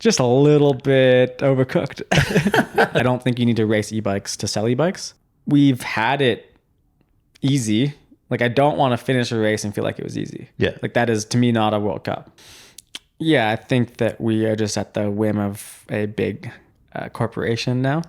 Just a little bit overcooked. I don't think you need to race e-bikes to sell e-bikes. We've had it easy. Like, I don't want to finish a race and feel like it was easy. Yeah. Like, that is, to me, not a World Cup. Yeah, I think that we are just at the whim of a big corporation now.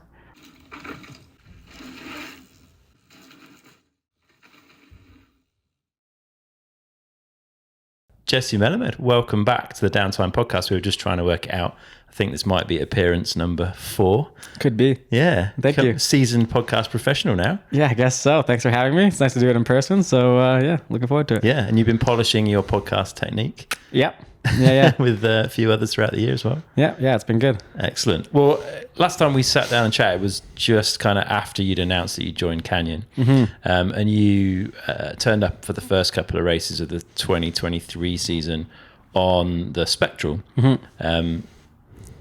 Jesse Melamed, welcome back to the Downtime Podcast. We were just trying to work it out. I think this might be appearance number 4. Could be. Yeah. Thank you. Seasoned podcast professional now. Yeah, I guess so. Thanks for having me. It's nice to do it in person. So, yeah, looking forward to it. Yeah, and you've been polishing your podcast technique. Yep. Yeah. With a few others throughout the year as well. Yeah, it's been good. Excellent. Well, last time we sat down and chatted was just kind of after you'd announced that you joined Canyon. Mm-hmm. And you turned up for the first couple of races of the 2023 season on the Spectral,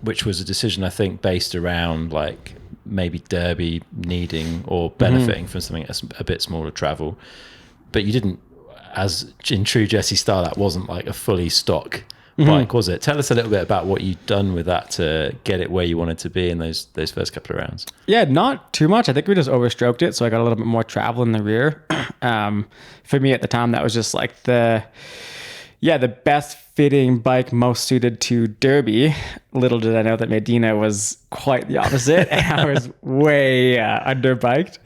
which was a decision, I think, based around like maybe Derby needing or benefiting from something that's a bit smaller travel. But you didn't, as in true Jesse style, that wasn't like a fully stock bike, was it? Tell us a little bit about what you'd done with that to get it where you wanted to be in those first couple of rounds. Yeah, not too much. I think we just overstroked it, so I got a little bit more travel in the rear. For me at the time, that was just like the best fitting bike, most suited to Derby. Little did I know that Medina was quite the opposite, and I was way underbiked.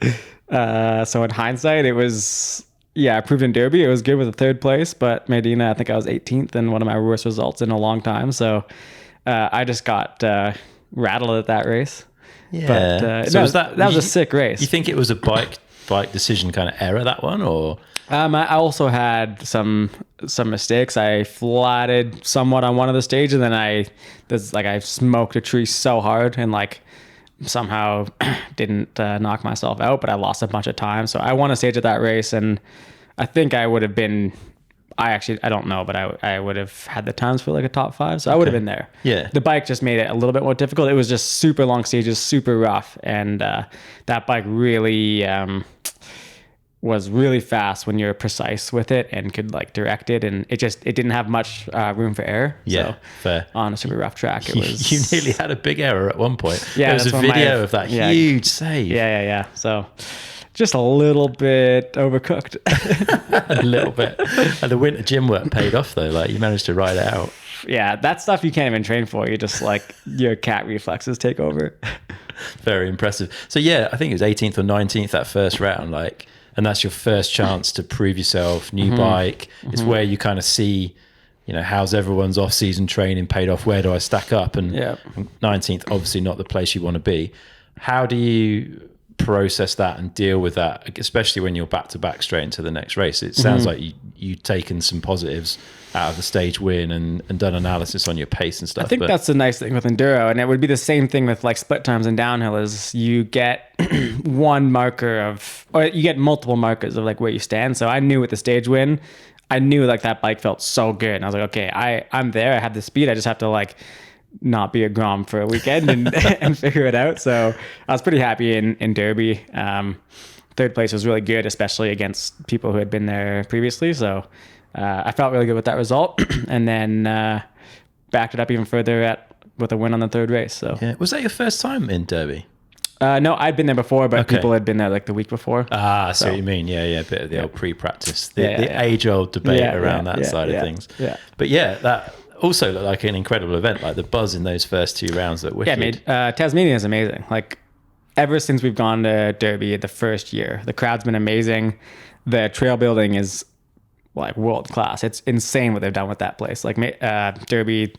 So in hindsight, it was... Yeah, I proved in Derby. It was good with a 3rd place, but Medina, I think I was 18th and one of my worst results in a long time. So I just got rattled at that race. Yeah. But so that was a sick race. You think it was a bike decision kind of error, that one, or? I also had some mistakes. I flatted somewhat on one of the stages, and then I smoked a tree so hard and like somehow didn't knock myself out, but I lost a bunch of time. So I won a stage at that race, and I think I would have been, I don't know, but I would have had the times for like a top 5. So I would have been there. Yeah. The bike just made it a little bit more difficult. It was just super long stages, super rough. And that bike really was really fast when you're precise with it and could like direct it. And it didn't have much room for error. Yeah, so fair. On a super rough track, it was... You nearly had a big error at one point. Yeah, there was a video of that huge save. Yeah. So just a little bit overcooked. A little bit. And the winter gym work paid off though. Like you managed to ride it out. Yeah, that stuff you can't even train for. You just like your cat reflexes take over. Very impressive. So yeah, I think it was 18th or 19th that first round. Like, and that's your first chance to prove yourself. New bike. It's where you kind of see, you know, how's everyone's off-season training paid off? Where do I stack up? And 19th, obviously not the place you want to be. How do you process that and deal with that, especially when you're back-to-back straight into the next race? It sounds like you've taken some positives out of the stage win and done analysis on your pace and stuff. I think that's the nice thing with Enduro, and it would be the same thing with like split times and downhill, is you get one marker of, or you get multiple markers of like where you stand. So I knew with the stage win, I knew like that bike felt so good. And I was like, okay, I'm there. I have the speed. I just have to like not be a Grom for a weekend and, and figure it out. So I was pretty happy in Derby. 3rd place was really good, especially against people who had been there previously. So I felt really good with that result, and then backed it up even further with a win on the 3rd race. So yeah. Was that your first time in Derby? No, I'd been there before, but people had been there like the week before. I see what you mean. Yeah, a bit of the old pre-practice, the age-old debate around that side of things. Yeah. But yeah, that also looked like an incredible event. Like the buzz in those first 2 rounds that wicked. Yeah, Tasmania is amazing. Like ever since we've gone to Derby the first year, the crowd's been amazing. The trail building is like world class. It's insane what they've done with that place. Like Derby,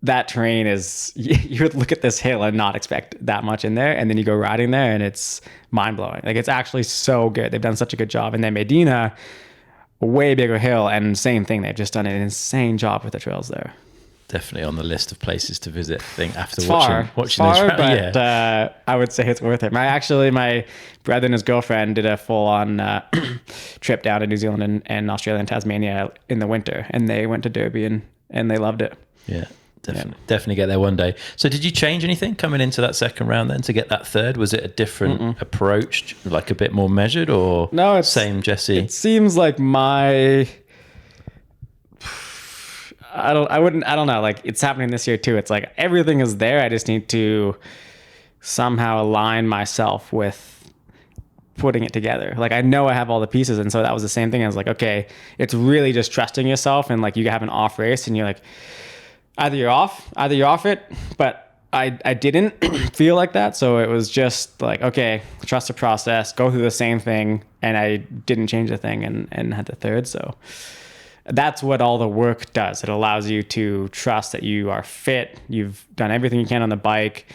that terrain is, you would look at this hill and not expect that much in there, and then you go riding there and it's mind-blowing. Like it's actually so good. They've done such a good job. And then Medina, a way bigger hill, and same thing. They've just done an insane job with the trails there. Definitely on the list of places to visit, I think, after it's watching far, those rounds. But I would say it's worth it. My brother and his girlfriend did a full-on trip down to New Zealand and Australia and Tasmania in the winter, and they went to Derby and they loved it. Yeah, definitely get there one day. So did you change anything coming into that second round then to get that 3rd? Was it a different approach, like a bit more measured, or no? Same Jesse? It seems like I don't know. Like it's happening this year too. It's like everything is there. I just need to somehow align myself with putting it together. Like I know I have all the pieces. And so that was the same thing. I was like, okay, it's really just trusting yourself. And like you have an off race and you're like, either you're off it. But I didn't feel like that. So it was just like, okay, trust the process, go through the same thing. And I didn't change the thing and had the third. So that's what all the work does. It allows you to trust that you are fit. You've done everything you can on the bike.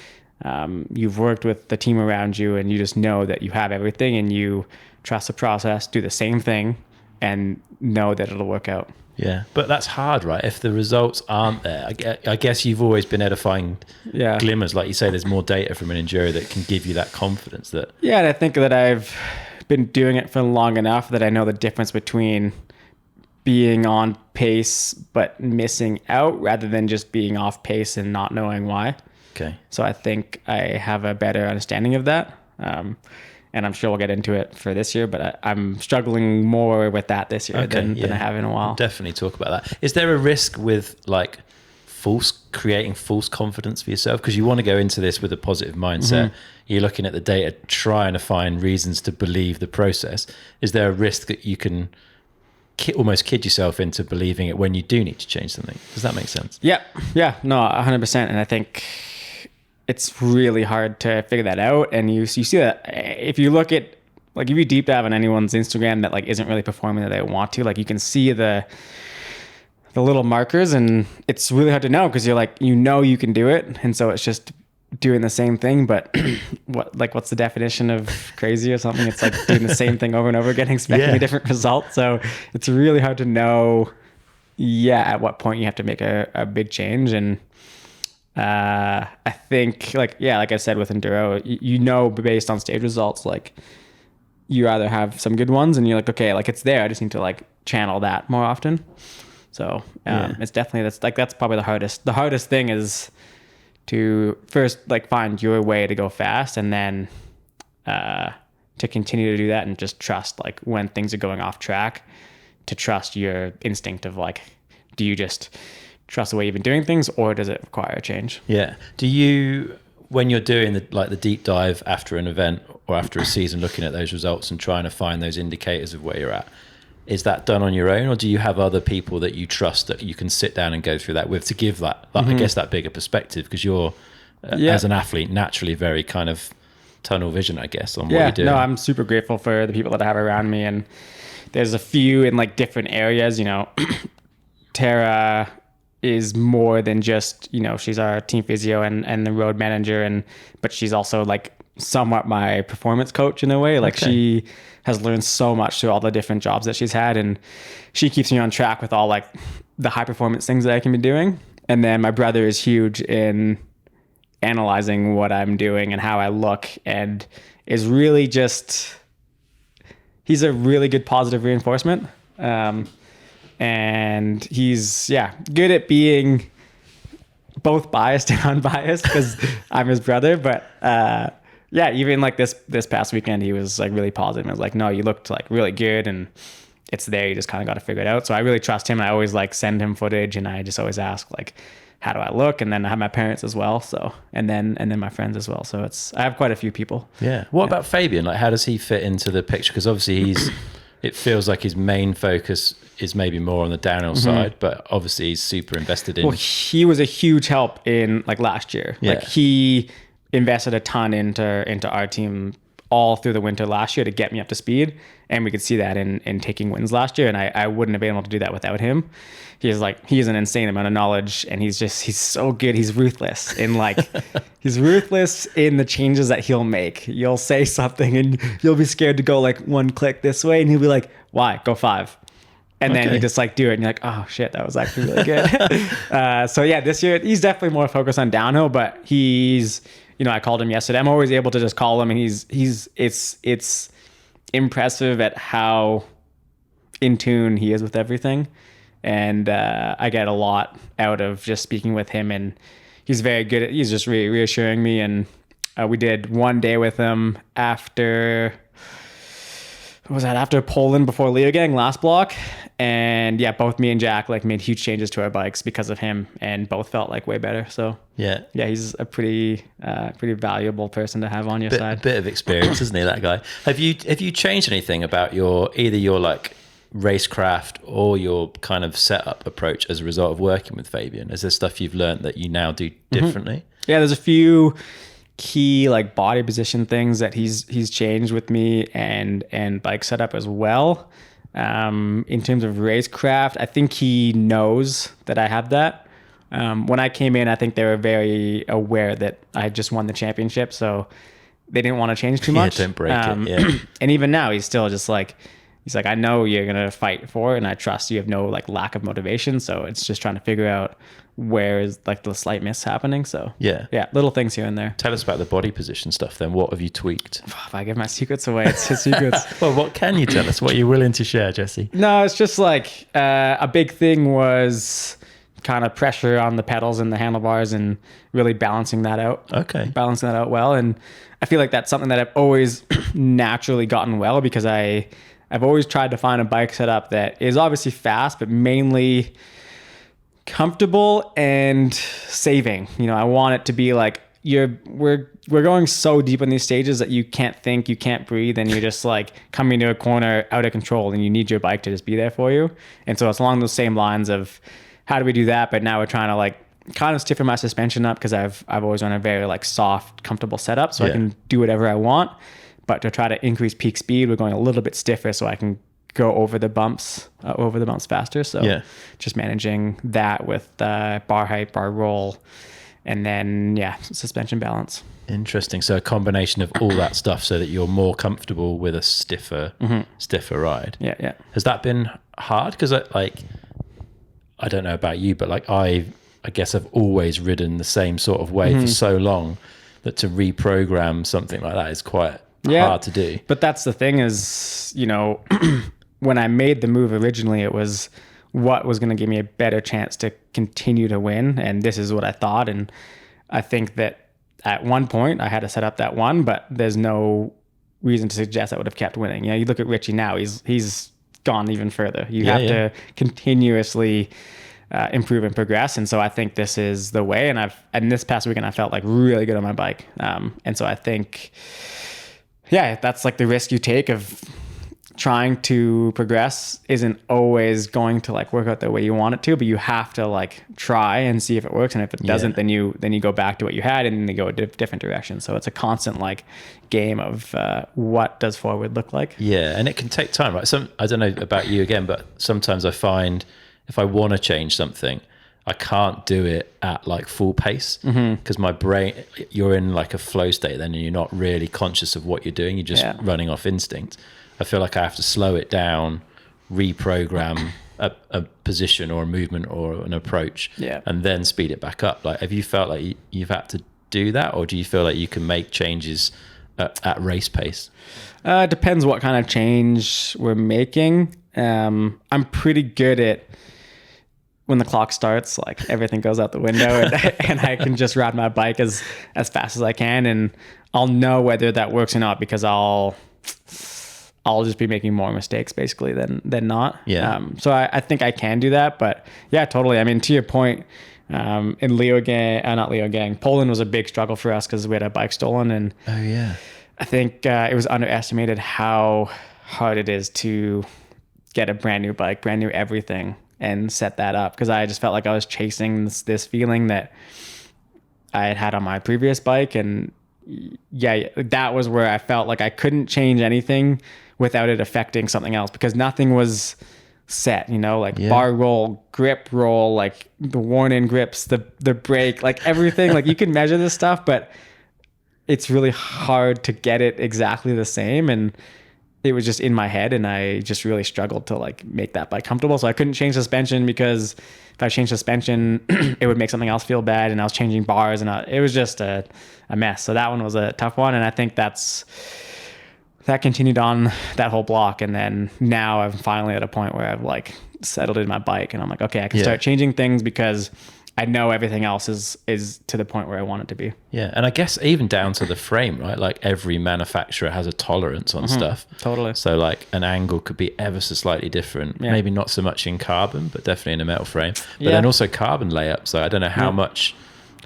You've worked with the team around you and you just know that you have everything and you trust the process, do the same thing and know that it'll work out. Yeah, but that's hard, right? If the results aren't there, I guess you've always been able to find glimmers. Like you say, there's more data from an enduro that can give you that confidence that... Yeah, and I think that I've been doing it for long enough that I know the difference between being on pace but missing out rather than just being off pace and not knowing why. Okay. So I think I have a better understanding of that. And I'm sure we'll get into it for this year, but I'm struggling more with that this year than I have in a while. We'll definitely talk about that. Is there a risk with like creating false confidence for yourself? Because you want to go into this with a positive mindset. Mm-hmm. You're looking at the data, trying to find reasons to believe the process. Is there a risk that you can almost kid yourself into believing it when you do need to change something? Does that make sense? Yeah, no, 100%. And I think it's really hard to figure that out. And you see that if you look at, like if you deep dive on anyone's Instagram that like isn't really performing that they want to, like you can see the little markers and it's really hard to know because you're like, you can do it. And so it's just doing the same thing, but what's the definition of crazy or something? It's like doing the same thing over and over again, expecting a different result. So it's really hard to know, at what point you have to make a big change. And I think like I said, with Enduro, based on stage results, like you either have some good ones and you're like, okay, like it's there. I just need to like channel that more often. So it's definitely, that's probably the hardest. The hardest thing is to first like find your way to go fast and then to continue to do that and just trust like when things are going off track, to trust your instinct of like, do you just trust the way you've been doing things or does it require a change? Yeah. Do you, when you're doing the deep dive after an event or after a season, looking at those results and trying to find those indicators of where you're at, is that done on your own or do you have other people that you trust that you can sit down and go through that with to give that I guess that bigger perspective? Because you're as an athlete naturally very kind of tunnel vision, I guess, on what you're doing. No, I'm super grateful for the people that I have around me, and there's a few in like different areas. Tara is more than just, she's our team physio and the road manager, but she's also like somewhat my performance coach in a way. Like she has learned so much through all the different jobs that she's had, and she keeps me on track with all like the high performance things that I can be doing. And then my brother is huge in analyzing what I'm doing and how I look, and is really he's a really good positive reinforcement. And he's good at being both biased and unbiased because I'm his brother. But even like this past weekend, he was like really positive. I was like, no, you looked like really good and it's there. You just kind of got to figure it out. So I really trust him. I always like send him footage and I just always ask like, how do I look? And then I have my parents as well. So, and then my friends as well. So I have quite a few people. Yeah. What about Fabien? Like, how does he fit into the picture? Because obviously it feels like his main focus is maybe more on the downhill side, but obviously he's super invested in. Well, he was a huge help in like last year. Yeah. Like he invested a ton into our team all through the winter last year to get me up to speed. And we could see that in taking wins last year. And I wouldn't have been able to do that without him. He has an insane amount of knowledge and he's so good. He's ruthless in he's ruthless in the changes that he'll make. You'll say something and you'll be scared to go like one click this way. And he'll be like, why? Go 5. And then you just like do it and you're like, oh shit, that was actually really good. This year he's definitely more focused on downhill, but he's, I called him yesterday. I'm always able to just call him and it's impressive at how in tune he is with everything. And I get a lot out of just speaking with him, and he's very good he's just really reassuring me. And we did one day with him after was that after Poland before Leogang last block. And yeah, both me and Jack like made huge changes to our bikes because of him, and both felt like way better. So yeah, he's a pretty valuable person to have on your side. A bit of experience, isn't he, that guy? Have you changed anything about either your like racecraft or your kind of setup approach as a result of working with Fabien? Is there stuff you've learned that you now do differently? Yeah, there's a few key like body position things that he's changed with me, and bike setup as well. In terms of racecraft, I think he knows that I have that. When I came in, I think they were very aware that I had just won the championship, so they didn't want to change too much. Don't break it. Yeah. And even now, he's still just like, he's like, I know you're gonna fight for it, and I trust you have no like lack of motivation. So it's just trying to figure out where is like the slight miss happening. So yeah, little things here and there. Tell us about the body position stuff then. What have you tweaked? If I give my secrets away, it's his secrets. Well, what can you tell us? What are you willing to share, Jesse? No, it's just like a big thing was kind of pressure on the pedals and the handlebars and really balancing that out. Okay. Balancing that out well. And I feel like that's something that I've always naturally gotten well, because I've always tried to find a bike setup that is obviously fast, but mainly comfortable and saving. You know, I want it to be like we're going so deep in these stages that you can't think, you can't breathe, and you're just like coming to a corner out of control, and you need your bike to just be there for you. And so it's along those same lines of how do we do that? But now we're trying to like kind of stiffen my suspension up, because I've always run a very like soft, comfortable setup, so I can do whatever I want. But to try to increase peak speed, we're going a little bit stiffer so I can go over the bumps faster. So just managing that with bar height, bar roll, and then suspension balance. Interesting. So a combination of all that stuff so that you're more comfortable with a stiffer ride. Yeah. Has that been hard? Because I don't know about you, but like I guess I've always ridden the same sort of way for so long that to reprogram something like that is quite hard to do. But that's the thing is, you know, when I made the move originally, it was what was going to give me a better chance to continue to win. And this is what I thought. And I think that at one point I had to set up that one, but there's no reason to suggest I would have kept winning. You know, you look at Richie now, he's gone even further. You have to continuously improve and progress. And so I think this is the way. And this past weekend, I felt like really good on my bike. And so I think, that's like the risk you take of trying to progress isn't always going to like work out the way you want it to, but you have to like try and see if it works. And if it doesn't, then you go back to what you had, and then you go a different direction. So it's a constant like game of what does forward look like. Yeah. And it can take time, right? I don't know about you again, but sometimes I find if I want to change something, I can't do it at like full pace, because my brain, you're in like a flow state then, and you're not really conscious of what you're doing. You're just running off instinct. I feel like I have to slow it down, reprogram a position or a movement or an approach, and then speed it back up. Like, have you felt like you've had to do that, or do you feel like you can make changes at race pace? It depends what kind of change we're making. I'm pretty good at when the clock starts, like everything goes out the window, and I can just ride my bike as fast as I can, and I'll know whether that works or not, because I'll just be making more mistakes basically than not. So I think I can do that, but totally. I mean, to your point, in Poland was a big struggle for us because we had a bike stolen, and I think it was underestimated how hard it is to get a brand new bike, brand new everything, and set that up, because I just felt like I was chasing this feeling that I had on my previous bike. And that was where I felt like I couldn't change anything without it affecting something else, because nothing was set, you know, like bar roll, grip roll, like the worn in grips, the brake, like everything. Like you can measure this stuff, but it's really hard to get it exactly the same. And it was just in my head, and I just really struggled to like make that bike comfortable. So I couldn't change suspension, because if I changed suspension, it would make something else feel bad. And I was changing bars, and it was just a mess. So that one was a tough one. And I think that continued on that whole block. And then now I'm finally at a point where I've like settled in my bike, and I'm like, okay, I can start changing things, because I know everything else is to the point where I want it to be. Yeah, and I guess even down to the frame, right? Like every manufacturer has a tolerance on stuff. Totally. So like an angle could be ever so slightly different. Yeah. Maybe not so much in carbon, but definitely in a metal frame. But Yeah. then also carbon layup. So I don't know how much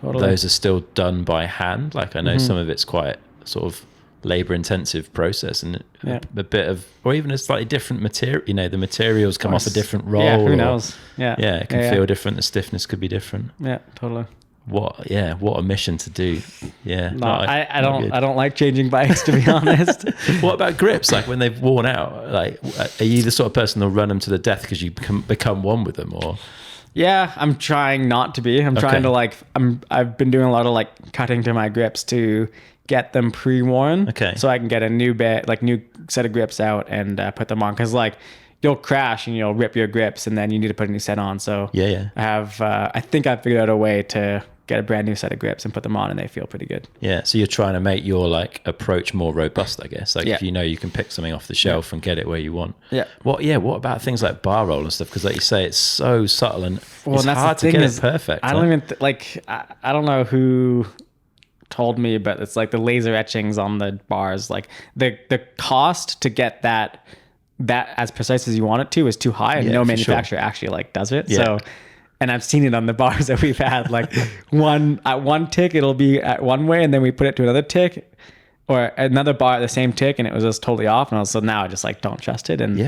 those are still done by hand. Like I know some of it's quite sort of labor intensive process and a bit of, or even a slightly different material, you know, the materials come off a different roll. Yeah, who knows? Yeah. Yeah, it can feel different. The stiffness could be different. Yeah, totally. What a mission to do. Yeah. No, I don't like changing bikes, to be honest. What about grips? Like when they've worn out, like are you the sort of person that'll run them to the death because you become one with them, or? Yeah, I'm trying not to be. I'm trying to like, I've been doing a lot of like cutting to my grips to get them pre-worn. Okay. So I can get a new new set of grips out and put them on. Cause like you'll crash and you'll rip your grips and then you need to put a new set on. So Yeah. I have, I think I've figured out a way to get a brand new set of grips and put them on and they feel pretty good. Yeah. So you're trying to make your like approach more robust, I guess. Like if you know you can pick something off the shelf and get it where you want. Yeah. What about things like bar roll and stuff? Because like you say, it's so subtle and Well, it's hard to get it perfect. I don't even I don't know who told me, but it's like the laser etchings on the bars, like the cost to get that as precise as you want it to is too high, and no manufacturer actually like does it. So, and I've seen it on the bars that we've had, like one tick it'll be at one way, and then we put it to another tick or another bar at the same tick, and it was just totally off. And so now I just like don't trust it. And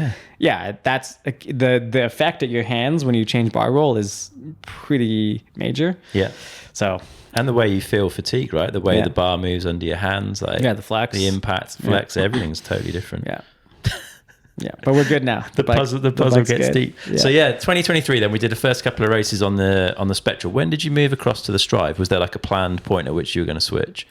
that's the effect at your hands when you change bar roll is pretty major. Yeah. So. And the way you feel fatigue, right? The way the bar moves under your hands, like the flex, the impact, flex, everything's totally different. Yeah. Yeah, but we're good now. The puzzle gets good. Deep. Yeah. So 2023. Then we did the first couple of races on the Spectral. When did you move across to the Strive? Was there like a planned point at which you were going to switch?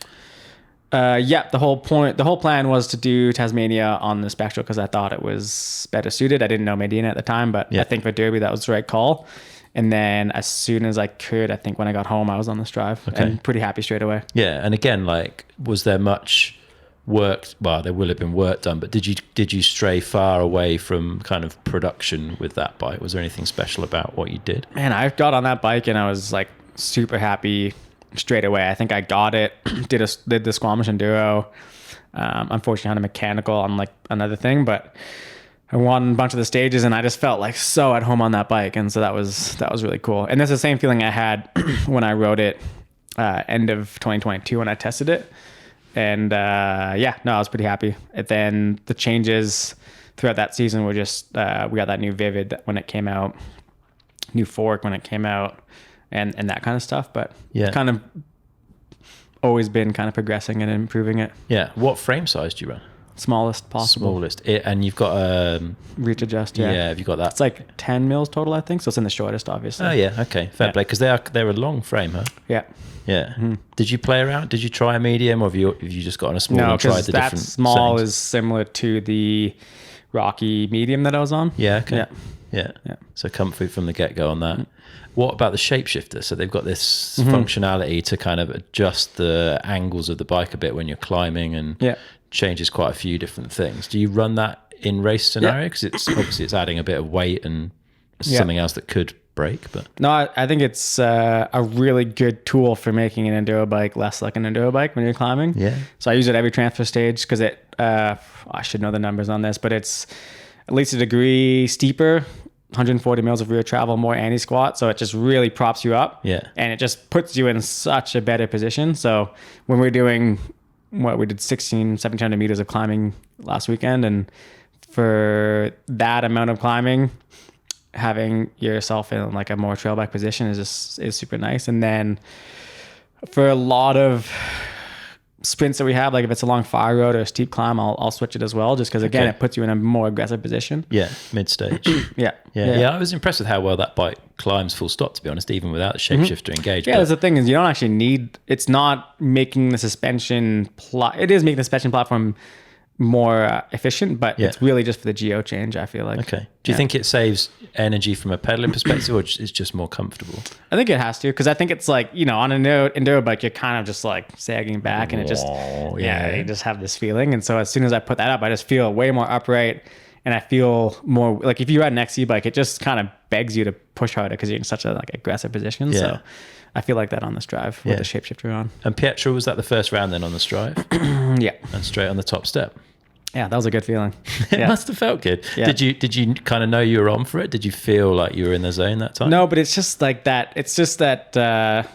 The whole plan was to do Tasmania on the Spectral because I thought it was better suited. I didn't know Medina at the time, but I think for Derby that was the right call. And then as soon as I could, I think when I got home, I was on the Strive and pretty happy straight away. Yeah. And again, like, was there much work? Well, there will have been work done, but did you stray far away from kind of production with that bike? Was there anything special about what you did? Man, I got on that bike and I was like super happy straight away. I think I got it, did the Squamish Enduro. Unfortunately, I had a mechanical on like another thing, but I won a bunch of the stages and I just felt like so at home on that bike. And so that was really cool. And that's the same feeling I had when I rode it end of 2022 when I tested it. And I was pretty happy. And then the changes throughout that season were just, we got that new Vivid when it came out, new fork when it came out and that kind of stuff. But kind of always been kind of progressing and improving it. Yeah. What frame size do you run? Smallest possible. Smallest. And you've got reach adjust. Yeah, have you got that? It's like 10 mils total, I think. So it's in the shortest, obviously. Oh yeah, okay, fair play. Because they're a long frame, huh? Yeah. Yeah. Mm-hmm. Did you play around? Did you try a medium, or have you just got on a small and tried the different? No, because that small settings? is similar to the Rocky medium that I was on. Yeah. Okay. Yeah. So comfy from the get go on that. What about the shapeshifter? So they've got this functionality to kind of adjust the angles of the bike a bit when you're climbing and changes quite a few different things. Do you run that in race scenario? Because it's obviously it's adding a bit of weight and something else that could break. But no, I think it's a really good tool for making an enduro bike less like an enduro bike when you're climbing. Yeah. So I use it every transfer stage because it. I should know the numbers on this, but it's at least a degree steeper. 140 mils of rear travel, more anti-squat. So it just really props you up. Yeah. And it just puts you in such a better position. So when we're doing we did 1700 meters of climbing last weekend. And for that amount of climbing, having yourself in like a more trail bike position is super nice. And then for a lot of sprints that we have, like if it's a long fire road or a steep climb, I'll switch it as well, just because again it puts you in a more aggressive position. Yeah, mid stage. Yeah. I was impressed with how well that bike climbs full stop, to be honest, even without the shapeshifter engaged. Yeah, that's the thing is you don't actually need. It's not making the suspension. It is making the suspension platform more efficient, but it's really just for the geo change, I feel like. Okay. Do you think it saves energy from a pedaling perspective, or it's just more comfortable? I think it has to, because I think it's like, on an enduro bike, you're kind of just like sagging back and it just, you just have this feeling. And so as soon as I put that up, I just feel way more upright and I feel more like if you ride an XC bike, it just kind of begs you to push harder because you're in such a like aggressive position. Yeah. So I feel like that on this drive with the shapeshifter on. And Pietro, was that the first round then on this drive? Yeah. And straight on the top step? Yeah, that was a good feeling. It must have felt good. Yeah. Did you kind of know you were on for it? Did you feel like you were in the zone that time? No, but it's just like that. It's just that,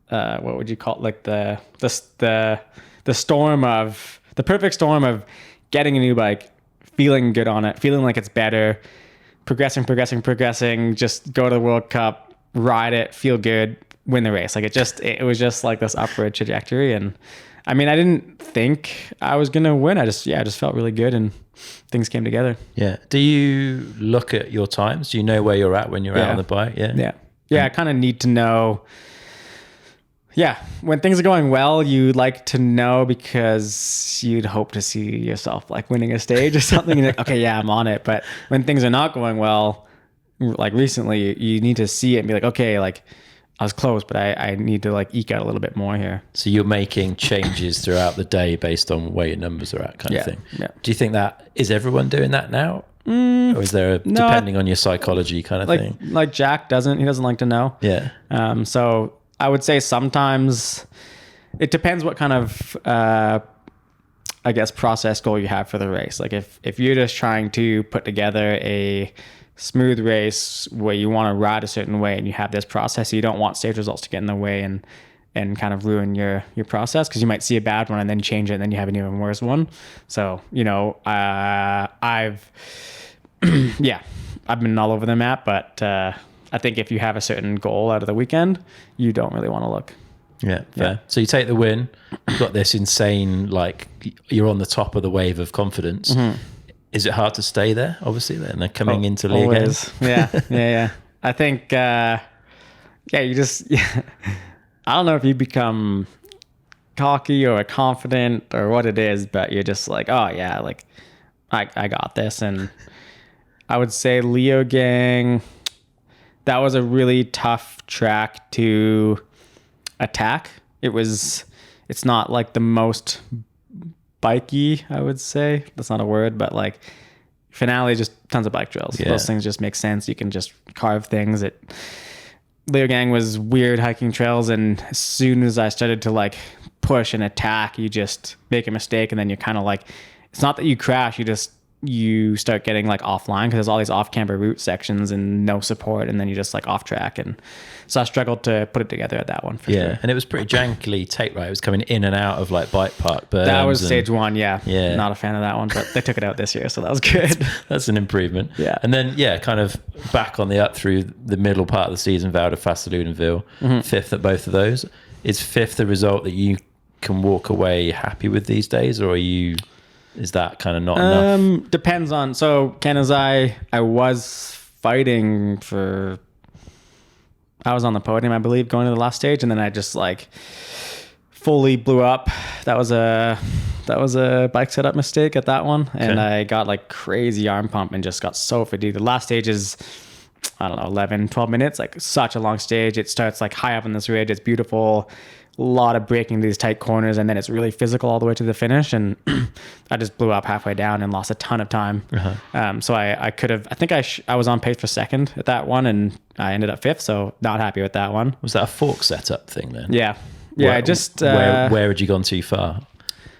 what would you call it? Like the storm of, the perfect storm of getting a new bike, feeling good on it, feeling like it's better, progressing, just go to the World Cup, ride it, feel good, win the race. Like it was just like this upward trajectory. And I mean, I didn't think I was going to win. I just felt really good and things came together. Yeah. Do you look at your times? Do you know where you're at when you're out on the bike? Yeah. I kind of need to know. Yeah. When things are going well, you like to know because you'd hope to see yourself like winning a stage or something. And like, okay, yeah, I'm on it. But when things are not going well, like recently, you need to see it and be like, okay, like I was close, but I need to like eke out a little bit more here. So you're making changes throughout the day based on where your numbers are at kind of thing. Yeah. Do you think that, is everyone doing that now? Or is there, depending on your psychology kind of thing? Like Jack doesn't, he doesn't like to know. Yeah. So I would say sometimes it depends what kind of, I guess, process goal you have for the race. Like if you're just trying to put together a smooth race where you want to ride a certain way and you have this process, you don't want stage results to get in the way and kind of ruin your process, because you might see a bad one and then change it and then you have an even worse one. So, I've been all over the map, but I think if you have a certain goal out of the weekend, you don't really want to look. Yeah, fair. Yeah. So you take the win, you've got this insane, like you're on the top of the wave of confidence. Mm-hmm. Is it hard to stay there, obviously, then they're coming into league games? Yeah. I think, you just, I don't know if you become cocky or confident or what it is, but you're just like, oh yeah, like I got this. And I would say Leo Gang, that was a really tough track to attack. It's not like the most bikey, I would say. That's not a word, but like finale, just tons of bike trails. Yeah. Those things just make sense. You can just carve things. Leo Gang was weird hiking trails, and as soon as I started to like push and attack, you just make a mistake, and then you're kind of like, it's not that you crash, you start getting like offline because there's all these off-camber route sections and no support, and then you're just like off track. And so I struggled to put it together at that one for sure. And it was pretty jankily taped, right? It was coming in and out of like bike park berms. That was stage one, yeah. Not a fan of that one, but they took it out this year, so that was good. That's an improvement. Yeah. And then, kind of back on the up through the middle part of the season, Val de Fasteloon and Ville, fifth at both of those. Is fifth the result that you can walk away happy with these days, or is that kind of not enough? Depends on, so Kanazai, I was fighting for, I was on the podium, I believe, going to the last stage, and then I just like fully blew up. That was a bike setup mistake at that one. And I got like crazy arm pump and just got so fatigued. The last stage is, I don't know, 11, 12 minutes, like such a long stage. It starts like high up on this ridge. It's beautiful. A lot of braking these tight corners, and then it's really physical all the way to the finish. And I just blew up halfway down and lost a ton of time. So I could have, I think I was on pace for second at that one, and I ended up fifth. So not happy with that one. Was that a fork setup thing then? Yeah. Where had you gone too far?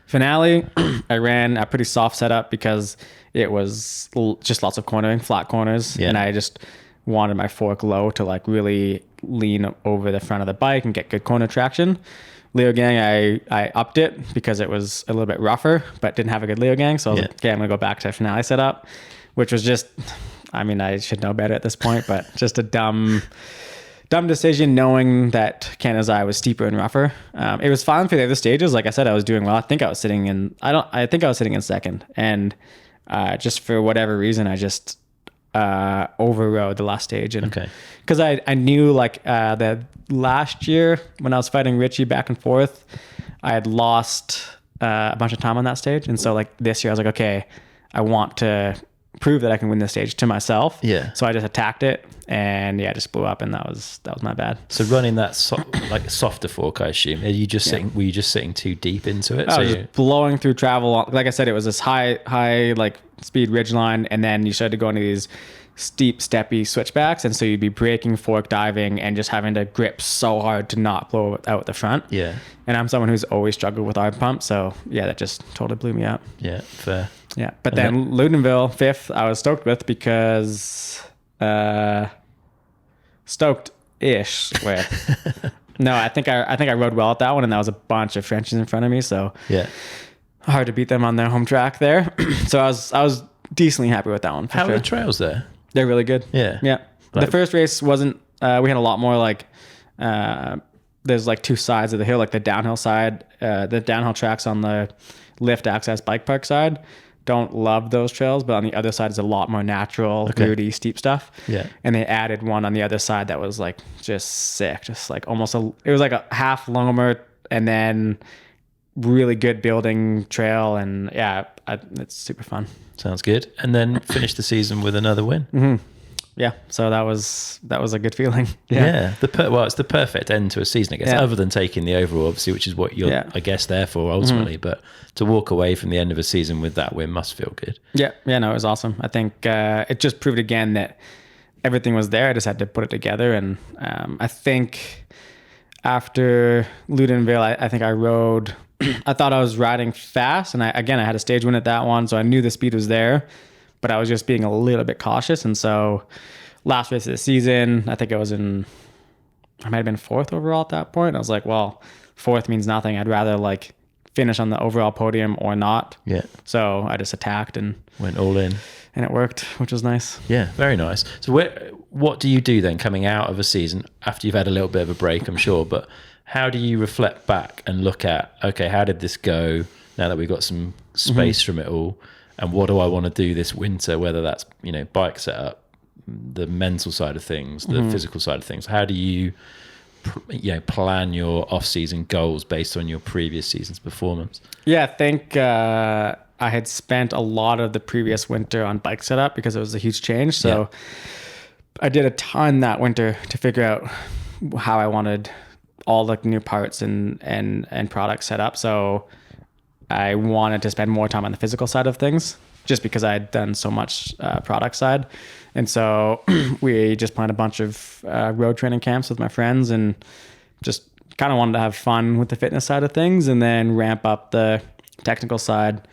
Finale, I ran a pretty soft setup because it was just lots of cornering, flat corners. And I just wanted my fork low to like really lean over the front of the bike and get good corner traction. Leo Gang, I upped it because it was a little bit rougher, but didn't have a good Leo Gang. So I was like, okay, I'm gonna go back to finale setup, which was just, I mean, I should know better at this point, but just a dumb decision knowing that Kanazai was steeper and rougher. It was fine for the other stages. Like I said, I was doing well. I think I was sitting in second, and just for whatever reason, I just overrode the last stage. And because I knew like that last year when I was fighting Richie back and forth, I had lost a bunch of time on that stage. And so like this year I was like, okay, I want to prove that I can win this stage to myself. Yeah. So I just attacked it, and yeah, I just blew up, and that was my bad. So running that like a softer fork, I assume. Were you just sitting too deep into it? I was just blowing through travel. Like I said, it was this high like speed ridgeline, and then you started to go into these steep, steppy switchbacks, and so you'd be braking, fork diving, and just having to grip so hard to not blow out the front. Yeah. And I'm someone who's always struggled with arm pump, so yeah, that just totally blew me up. Yeah, fair. Yeah, but then Ludenville 5th, I was stoked with because stoked-ish with. No, I think I rode well at that one, and that was a bunch of Frenchies in front of me, so yeah, hard to beat them on their home track there. So I was decently happy with that one. How are the trails there? They're really good. Yeah, yeah. Like, the first race wasn't. We had a lot more like. There's like two sides of the hill, like the downhill side, the downhill tracks on the lift access bike park side. Don't love those trails, but on the other side is a lot more natural, rooty, steep stuff. Yeah. And they added one on the other side that was like just sick, just like almost it was like a half Lomer and then really good building trail. And yeah, it's super fun. Sounds good. And then finish the season with another win. Mm-hmm. Yeah, so that was a good feeling. Yeah, it's the perfect end to a season, I guess, other than taking the overall, obviously, which is what you're, I guess, there for ultimately. But to walk away from the end of a season with that win must feel good. Yeah, no, it was awesome. I think it just proved again that everything was there. I just had to put it together. And I think after Ludenville, I think I rode, I thought I was riding fast. And I had a stage win at that one, so I knew the speed was there. But I was just being a little bit cautious. And so last race of the season, I think I might have been 4th overall at that point. I was like, well, 4th means nothing. I'd rather like finish on the overall podium or not. Yeah. So I just attacked and went all in. And it worked, which was nice. Yeah, very nice. So what do you do then coming out of a season after you've had a little bit of a break, I'm sure, but how do you reflect back and look at, okay, how did this go now that we've got some space from it all? And what do I want to do this winter, whether that's, bike setup, the mental side of things, the physical side of things? How do you, plan your off-season goals based on your previous season's performance? Yeah, I think I had spent a lot of the previous winter on bike setup because it was a huge change. So I did a ton that winter to figure out how I wanted all the new parts and products set up. So I wanted to spend more time on the physical side of things just because I had done so much product side. And so we just planned a bunch of road training camps with my friends and just kind of wanted to have fun with the fitness side of things and then ramp up the technical side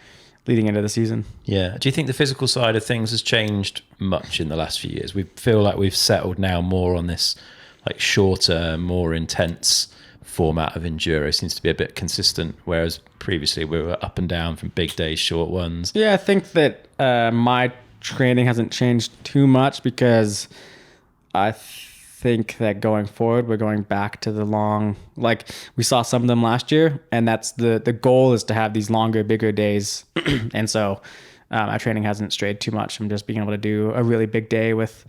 leading into the season. Yeah. Do you think the physical side of things has changed much in the last few years? We feel like we've settled now more on this like shorter, more intense format of enduro. Seems to be a bit consistent, whereas previously we were up and down from big days, short ones. Yeah, I think that my training hasn't changed too much because I think that going forward we're going back to the long, like we saw some of them last year, and that's the goal is to have these longer, bigger days. And so my training hasn't strayed too much from just being able to do a really big day with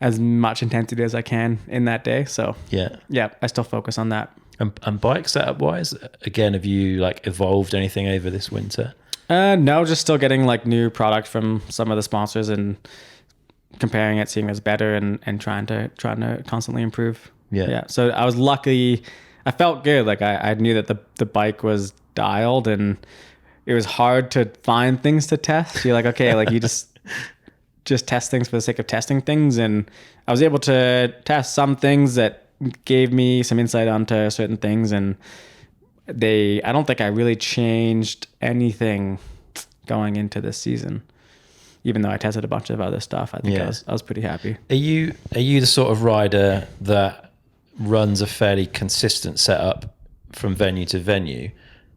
as much intensity as I can in that day. So yeah, I still focus on that. And bike setup wise, again, have you like evolved anything over this winter? No, just still getting like new product from some of the sponsors and comparing it, seeing what's better and trying to constantly improve. Yeah. So I was lucky. I felt good. Like I knew that the bike was dialed and it was hard to find things to test. You're like, okay, like you just test things for the sake of testing things. And I was able to test some things that gave me some insight onto certain things, and I don't think I really changed anything going into this season, even though I tested a bunch of other stuff. I think I was pretty happy. Are you the sort of rider that runs a fairly consistent setup from venue to venue,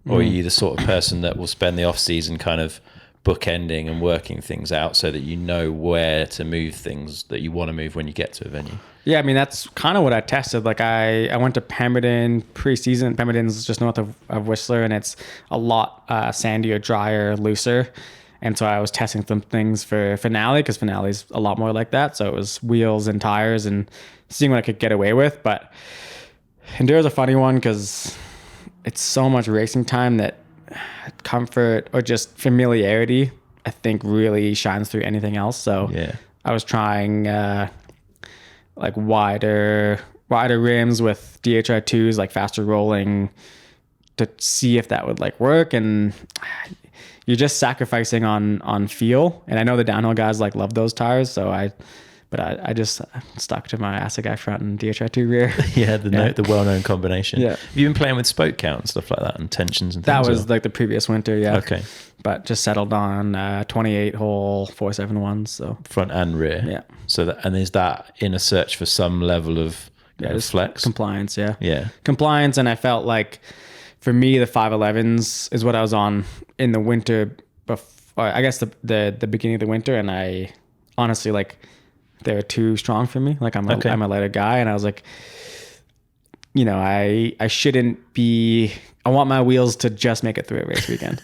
or are you the sort of person that will spend the off season kind of bookending and working things out so that you know where to move things that you want to move when you get to a venue? Yeah, I mean, that's kind of what I tested. Like I went to Pemberton pre-season. Pemberton's just north of Whistler, and it's a lot sandier, drier, looser. And so I was testing some things for Finale because Finale's a lot more like that. So it was wheels and tires and seeing what I could get away with. But Enduro's a funny one because it's so much racing time that comfort or just familiarity, I think really shines through anything else. So Yeah. I was trying like wider rims with DHI2s, like faster rolling, to see if that would like work. And you're just sacrificing on feel. And I know the downhill guys like love those tires, so I just stuck to my Assegai front and DHI2 rear. Yeah, the well-known combination. Yeah. Have you been playing with spoke count and stuff like that, and tensions and things? That was like the previous winter, yeah. Okay. But just settled on 28 hole 471s. So Front and rear. Yeah. So that, and is that in a search for some level of just flex? compliance, yeah. Yeah. Compliance, and I felt like for me the 511s is what I was on in the winter before, I guess the beginning of the winter, and I honestly like they were too strong for me. Like I'm a lighter guy, and I was like, you know, I shouldn't be. I want my wheels to just make it through a race weekend.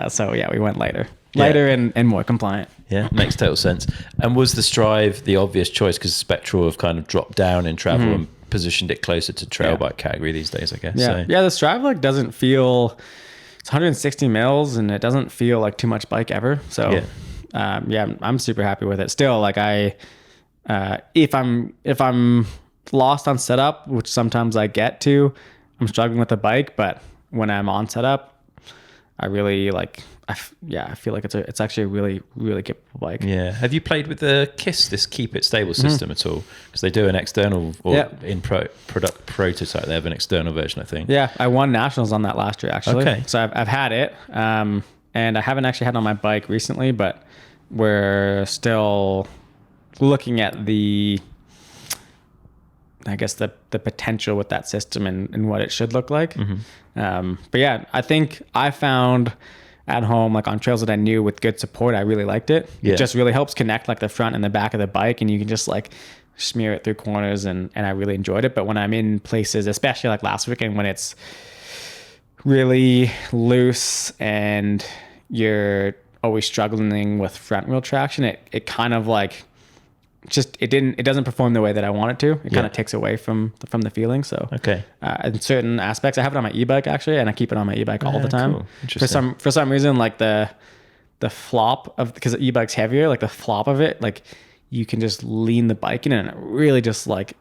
So yeah, we went lighter and more compliant. Yeah, makes total sense. And was the Strive the obvious choice because Spectral have kind of dropped down in travel and positioned it closer to trail bike category these days, I guess. Yeah, So. yeah. The Strive like doesn't feel. It's 160 mils, and it doesn't feel like too much bike ever. So. Yeah. I'm super happy with it. Still, like if I'm lost on setup, which sometimes I get to, I'm struggling with the bike. But when I'm on setup, I really like. I feel like it's actually a really, really capable bike. Yeah. Have you played with the KISS, this Keep It Stable system at all? Because they do an external, or in product prototype, they have an external version, I think. Yeah, I won nationals on that last year actually. Okay. So I've had it, and I haven't actually had it on my bike recently, but we're still looking at the potential with that system and what it should look like. But yeah, I think I found at home, like on trails that I knew with good support, I really liked it. Yeah. It just really helps connect like the front and the back of the bike, and you can just like smear it through corners, and I really enjoyed it. But when I'm in places, especially like last weekend when it's really loose and you're always struggling with front wheel traction, it kind of like it doesn't perform the way that I want it to. It kind of takes away from the feeling. So in certain aspects, I have it on my e-bike actually, and I keep it on my e-bike all the time. Cool. Interesting. For some reason, like the flop of, because the e-bike's heavier, like the flop of it, like you can just lean the bike in, and it really just like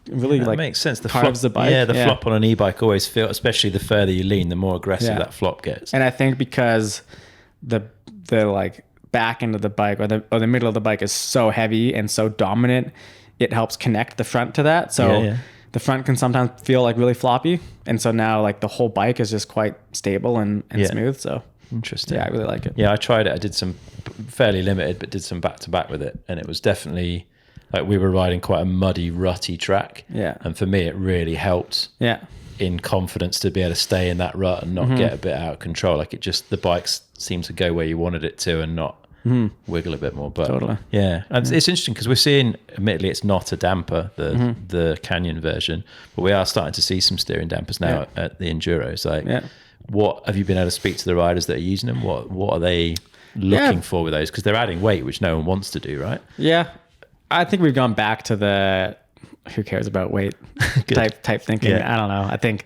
really like makes sense. The carves flop, the bike. Yeah, the flop on an e-bike always feels, especially the further you lean, the more aggressive that flop gets. And I think because the like back end of the bike or the middle of the bike is so heavy and so dominant, it helps connect the front to that. So the front can sometimes feel like really floppy, and so now like the whole bike is just quite stable and smooth. So interesting. Yeah, I really like it. Yeah, I tried it. I did some fairly limited, but did some back to back with it, and it was definitely like we were riding quite a muddy, rutty track. Yeah, and for me, it really helped. Yeah. In confidence to be able to stay in that rut and not get a bit out of control. Like it just, the bikes seemed to go where you wanted it to and not wiggle a bit more. But totally. Yeah. And it's interesting because we're seeing, admittedly, it's not a damper, the Canyon version, but we are starting to see some steering dampers now at the Enduro. So what have you been able to speak to the riders that are using them? What are they looking for with those? Because they're adding weight, which no one wants to do, right? Yeah. I think we've gone back to the who cares about weight type thinking. I don't know. I think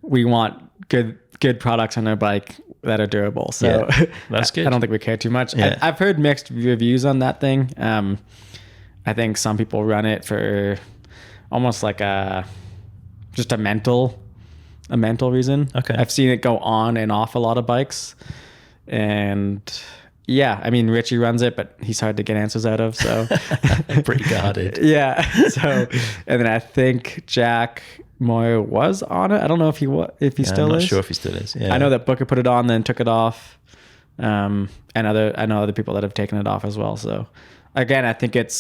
we want good products on our bike that are durable. So that's good. I don't think we care too much. I've heard mixed reviews on that thing. I think some people run it for almost like just a mental reason. Okay. I've seen it go on and off a lot of bikes, and yeah, I mean, Richie runs it, but he's hard to get answers out of. So pretty guarded. Yeah. So, and then I think Jack Moyer was on it. I don't know if he still is. I'm not sure if he still is. Yeah. I know that Booker put it on, then took it off. And I know other people that have taken it off as well. So again, I think it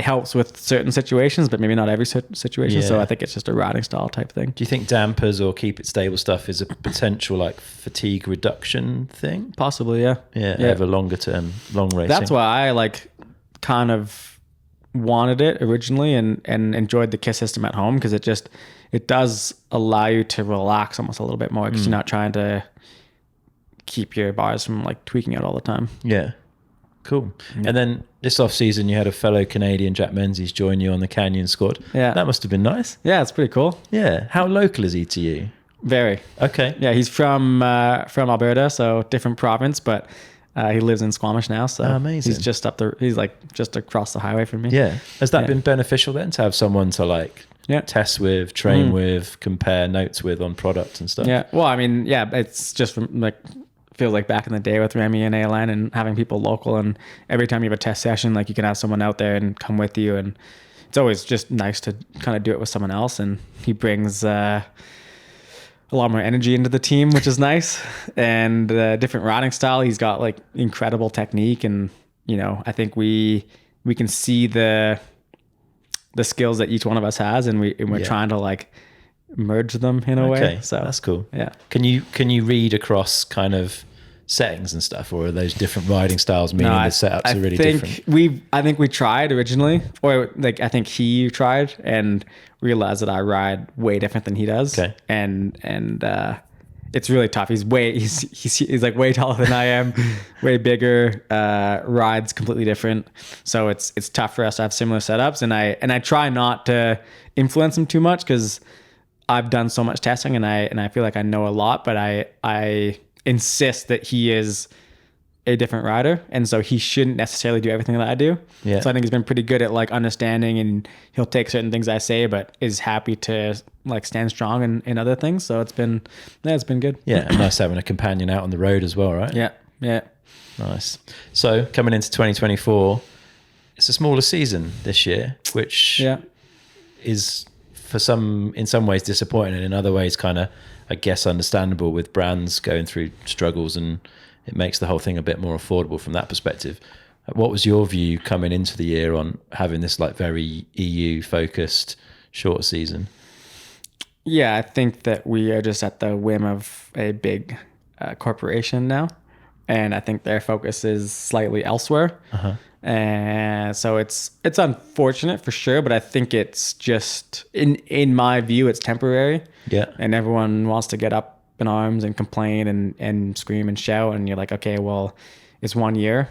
helps with certain situations, but maybe not every situation. So I think it's just a riding style type thing. Do you think dampers or keep it stable stuff is a potential like fatigue reduction thing? Possibly, yeah. Yeah. Over longer term, long racing. That's why I like kind of wanted it originally and enjoyed the KISS system at home, because it does allow you to relax almost a little bit more, because you're not trying to keep your bars from like tweaking out all the time. Yeah. Cool. Yeah. And then this off season, you had a fellow Canadian, Jack Menzies, join you on the Canyon squad. Yeah. That must have been nice. Yeah, it's pretty cool. Yeah. How local is he to you? Very. Okay. Yeah, he's from Alberta, so different province, but he lives in Squamish now. So amazing. he's just he's like just across the highway from me. Yeah. Has that been beneficial then to have someone to like test with, train with, compare notes with on product and stuff? Yeah. Well, I mean, yeah, it's just from like feels like back in the day with Remy and ALN and having people local, and every time you have a test session, like you can have someone out there and come with you, and it's always just nice to kind of do it with someone else. And he brings a lot more energy into the team, which is nice, and different riding style. He's got like incredible technique, and you know, I think we can see the skills that each one of us has, and we're trying to like merge them in a way. So that's cool. Yeah. Can you read across kind of settings and stuff, or are those different riding styles meaning the setups are really different? I think we tried originally, or like I think he tried and realized that I ride way different than he does. Okay. And it's really tough. He's like way taller than I am, way bigger, rides completely different. So it's tough for us to have similar setups, and I try not to influence him too much because I've done so much testing and I feel like I know a lot, but I insist that he is a different rider, and so he shouldn't necessarily do everything that I do. Yeah. So I think he's been pretty good at like understanding, and he'll take certain things I say, but is happy to like stand strong in other things. So it's been good. Yeah, and nice having a companion out on the road as well, right? Yeah. Nice. So coming into 2024, it's a smaller season this year, which is in some ways disappointing, and in other ways kind of, I guess, understandable with brands going through struggles, and it makes the whole thing a bit more affordable from that perspective. What was your view coming into the year on having this like very EU focused short season? Yeah, I think that we are just at the whim of a big corporation now, and I think their focus is slightly elsewhere. And so it's unfortunate for sure, but I think it's just in my view, it's temporary. Yeah. And everyone wants to get up in arms and complain and scream and shout, and you're like, okay, well, it's 1 year,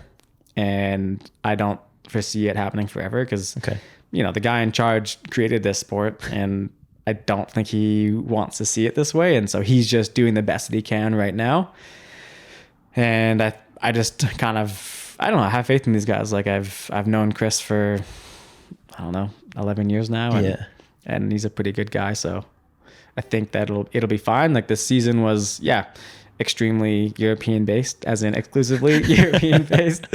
and I don't foresee it happening forever because you know, the guy in charge created this sport, and I don't think he wants to see it this way, and so he's just doing the best that he can right now. And I just kind of, I don't know, I have faith in these guys. Like I've known Chris for, I don't know, 11 years now. And he's a pretty good guy. So I think that it'll be fine. Like this season was, extremely European based, as in exclusively European based,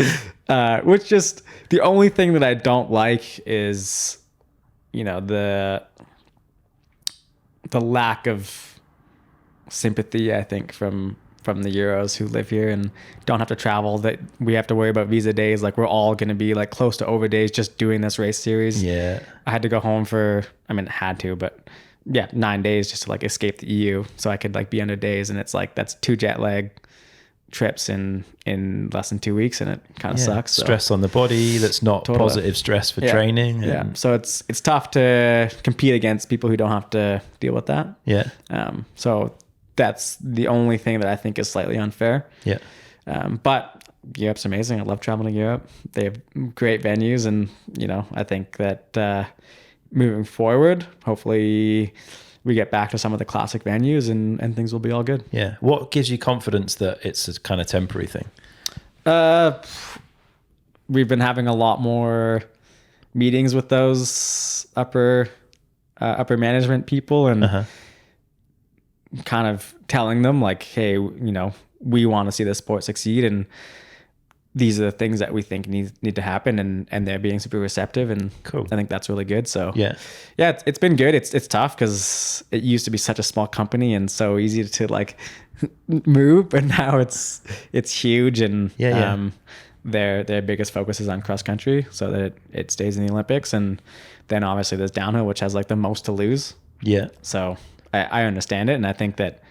which just the only thing that I don't like is, you know, the lack of sympathy, I think, from the Euros who live here and don't have to travel, that we have to worry about visa days. Like we're all going to be like close to over days just doing this race series. Yeah. I had to go home had to, but 9 days just to like escape the EU so I could like be under days. And it's like, that's 2 jet lag trips in less than 2 weeks. And it kind of sucks. So. Stress on the body. That's not positive stress for training. And So it's tough to compete against people who don't have to deal with that. Yeah. So that's the only thing that I think is slightly unfair. Yeah. But Europe's amazing. I love traveling to Europe. They have great venues, and you know, I think that moving forward, hopefully we get back to some of the classic venues and things will be all good. Yeah. What gives you confidence that it's a kind of temporary thing? We've been having a lot more meetings with those upper management people, and kind of telling them like, hey, you know, we want to see the sport succeed, and these are the things that we think need to happen, and they're being super receptive, and cool. I think that's really good. So yeah, it's been good. It's tough because it used to be such a small company and so easy to like move, but now it's huge, and their biggest focus is on cross country so that it stays in the Olympics, and then obviously there's downhill, which has like the most to lose. Yeah. So I understand it, and I think that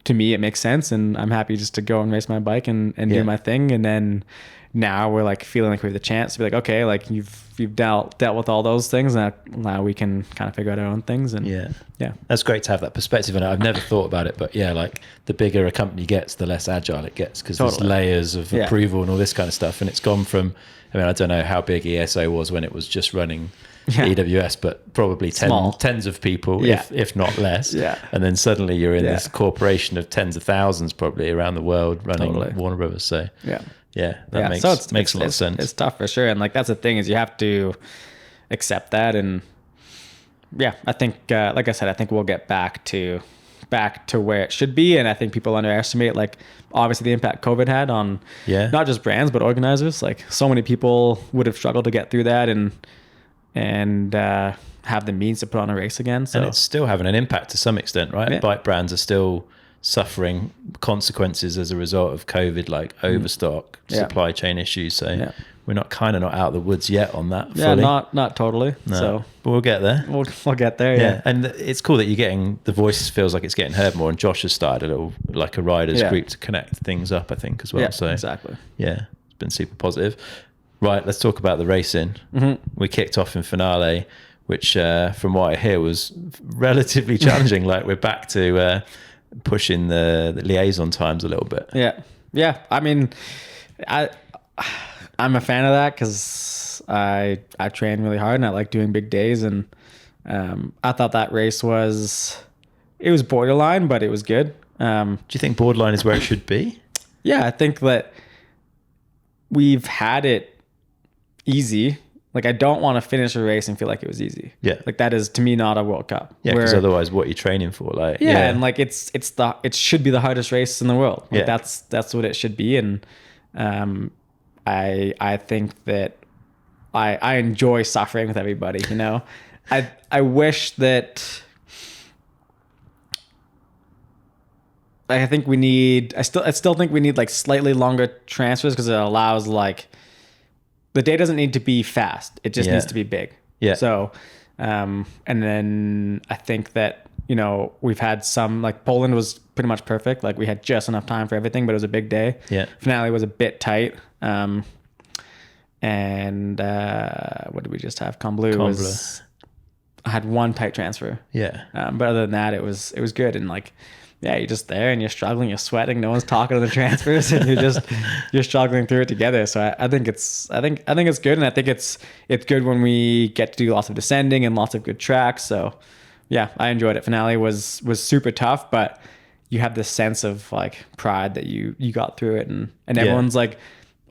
to me it makes sense, and I'm happy just to go and race my bike and do my thing. And then now we're like feeling like we have the chance to be like, okay, like you've dealt with all those things, now we can kind of figure out our own things. And yeah, that's great to have that perspective on it. I've never thought about it, but like the bigger a company gets, the less agile it gets, because there's layers of approval and all this kind of stuff. And it's gone from, I mean, I don't know how big ESO was when it was just running Yeah. EWS, but probably Small. tens of people, Yeah. if not less. Yeah. And then suddenly you're in Yeah. this corporation of tens of thousands probably around the world running Totally. Warner Brothers. So Yeah. that makes a lot of sense. It's tough for sure. And like, that's the thing, is you have to accept that. And yeah, I think, like I said, I think we'll get back to where it should be. And I think people underestimate, like, obviously the impact COVID had on not just brands, but organizers. Like, so many people would have struggled to get through that and have the means to put on a race again. So and it's still having an impact to some extent, right? Yeah. Bike brands are still suffering consequences as a result of COVID, like overstock, supply chain issues. So we're not out of the woods yet on that fully. Not totally. No. So but we'll get there. We'll get there. Yeah. And it's cool that you're getting, the voice feels like it's getting heard more, and Josh has started a little, like a riders group to connect things up, I think, as well. Yeah, so exactly. Yeah, it's been super positive. Right, let's talk about the racing. We kicked off in finale, which from what I hear was relatively challenging. Like, we're back to pushing the liaison times a little bit. Yeah. I mean, I'm a fan of that, because I train really hard and I like doing big days. And I thought that race was borderline, but it was good. Do you think borderline is where it should be? Yeah, I think that we've had it easy. Like, I don't want to finish a race and feel like it was easy. Yeah. Like, that is, to me, not a World Cup. Yeah, because otherwise what you're training for, like. Yeah, and like, it should be the hardest race in the world. Like, that's what it should be. And I think that I enjoy suffering with everybody, you know. I wish that, I think we need, I still think we need like slightly longer transfers, because it allows, like, the day doesn't need to be fast. It just needs to be big. Yeah. So, and then I think that, you know, we've had some, like, Poland was pretty much perfect. Like, we had just enough time for everything, but it was a big day. Yeah. Finale was a bit tight. And what did we just have? Combloux had one tight transfer. Yeah. But other than that, it was good. And like, yeah, you're just there and you're struggling, you're sweating, no one's talking to the transfers, and you're struggling through it together. So I think it's good, and I think it's good when we get to do lots of descending and lots of good tracks. So yeah, I enjoyed it. Finale was super tough, but you have this sense of like pride that you got through it, and everyone's like,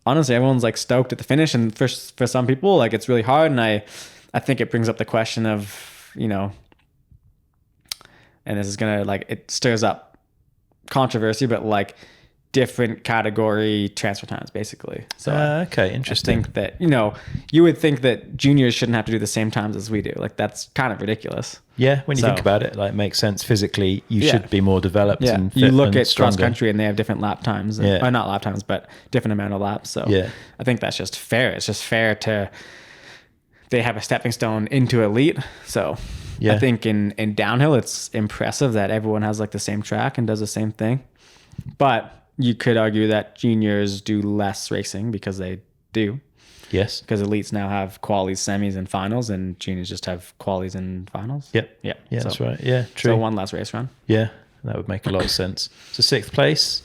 honestly, everyone's like stoked at the finish. And for some people, like, it's really hard, and I think it brings up the question of, you know, and this is gonna, like, it stirs up controversy, but like different category transfer times, basically. So okay, interesting. I think that, you know, you would think that juniors shouldn't have to do the same times as we do. Like, that's kind of ridiculous. Yeah, when you think about it, like, makes sense. Physically, you should be more developed and fit. You look and at stronger. cross country and they have different lap times. And, or not lap times, but different amount of laps. So I think that's just fair. It's just fair they have a stepping stone into elite. So I think in downhill, it's impressive that everyone has like the same track and does the same thing. But you could argue that juniors do less racing, because they do. Yes. Because elites now have qualies, semis, and finals, and juniors just have qualies and finals. Yep. Yeah. Yeah, that's right. Yeah, true. So one less race run. Yeah, that would make a lot of sense. So 6th place.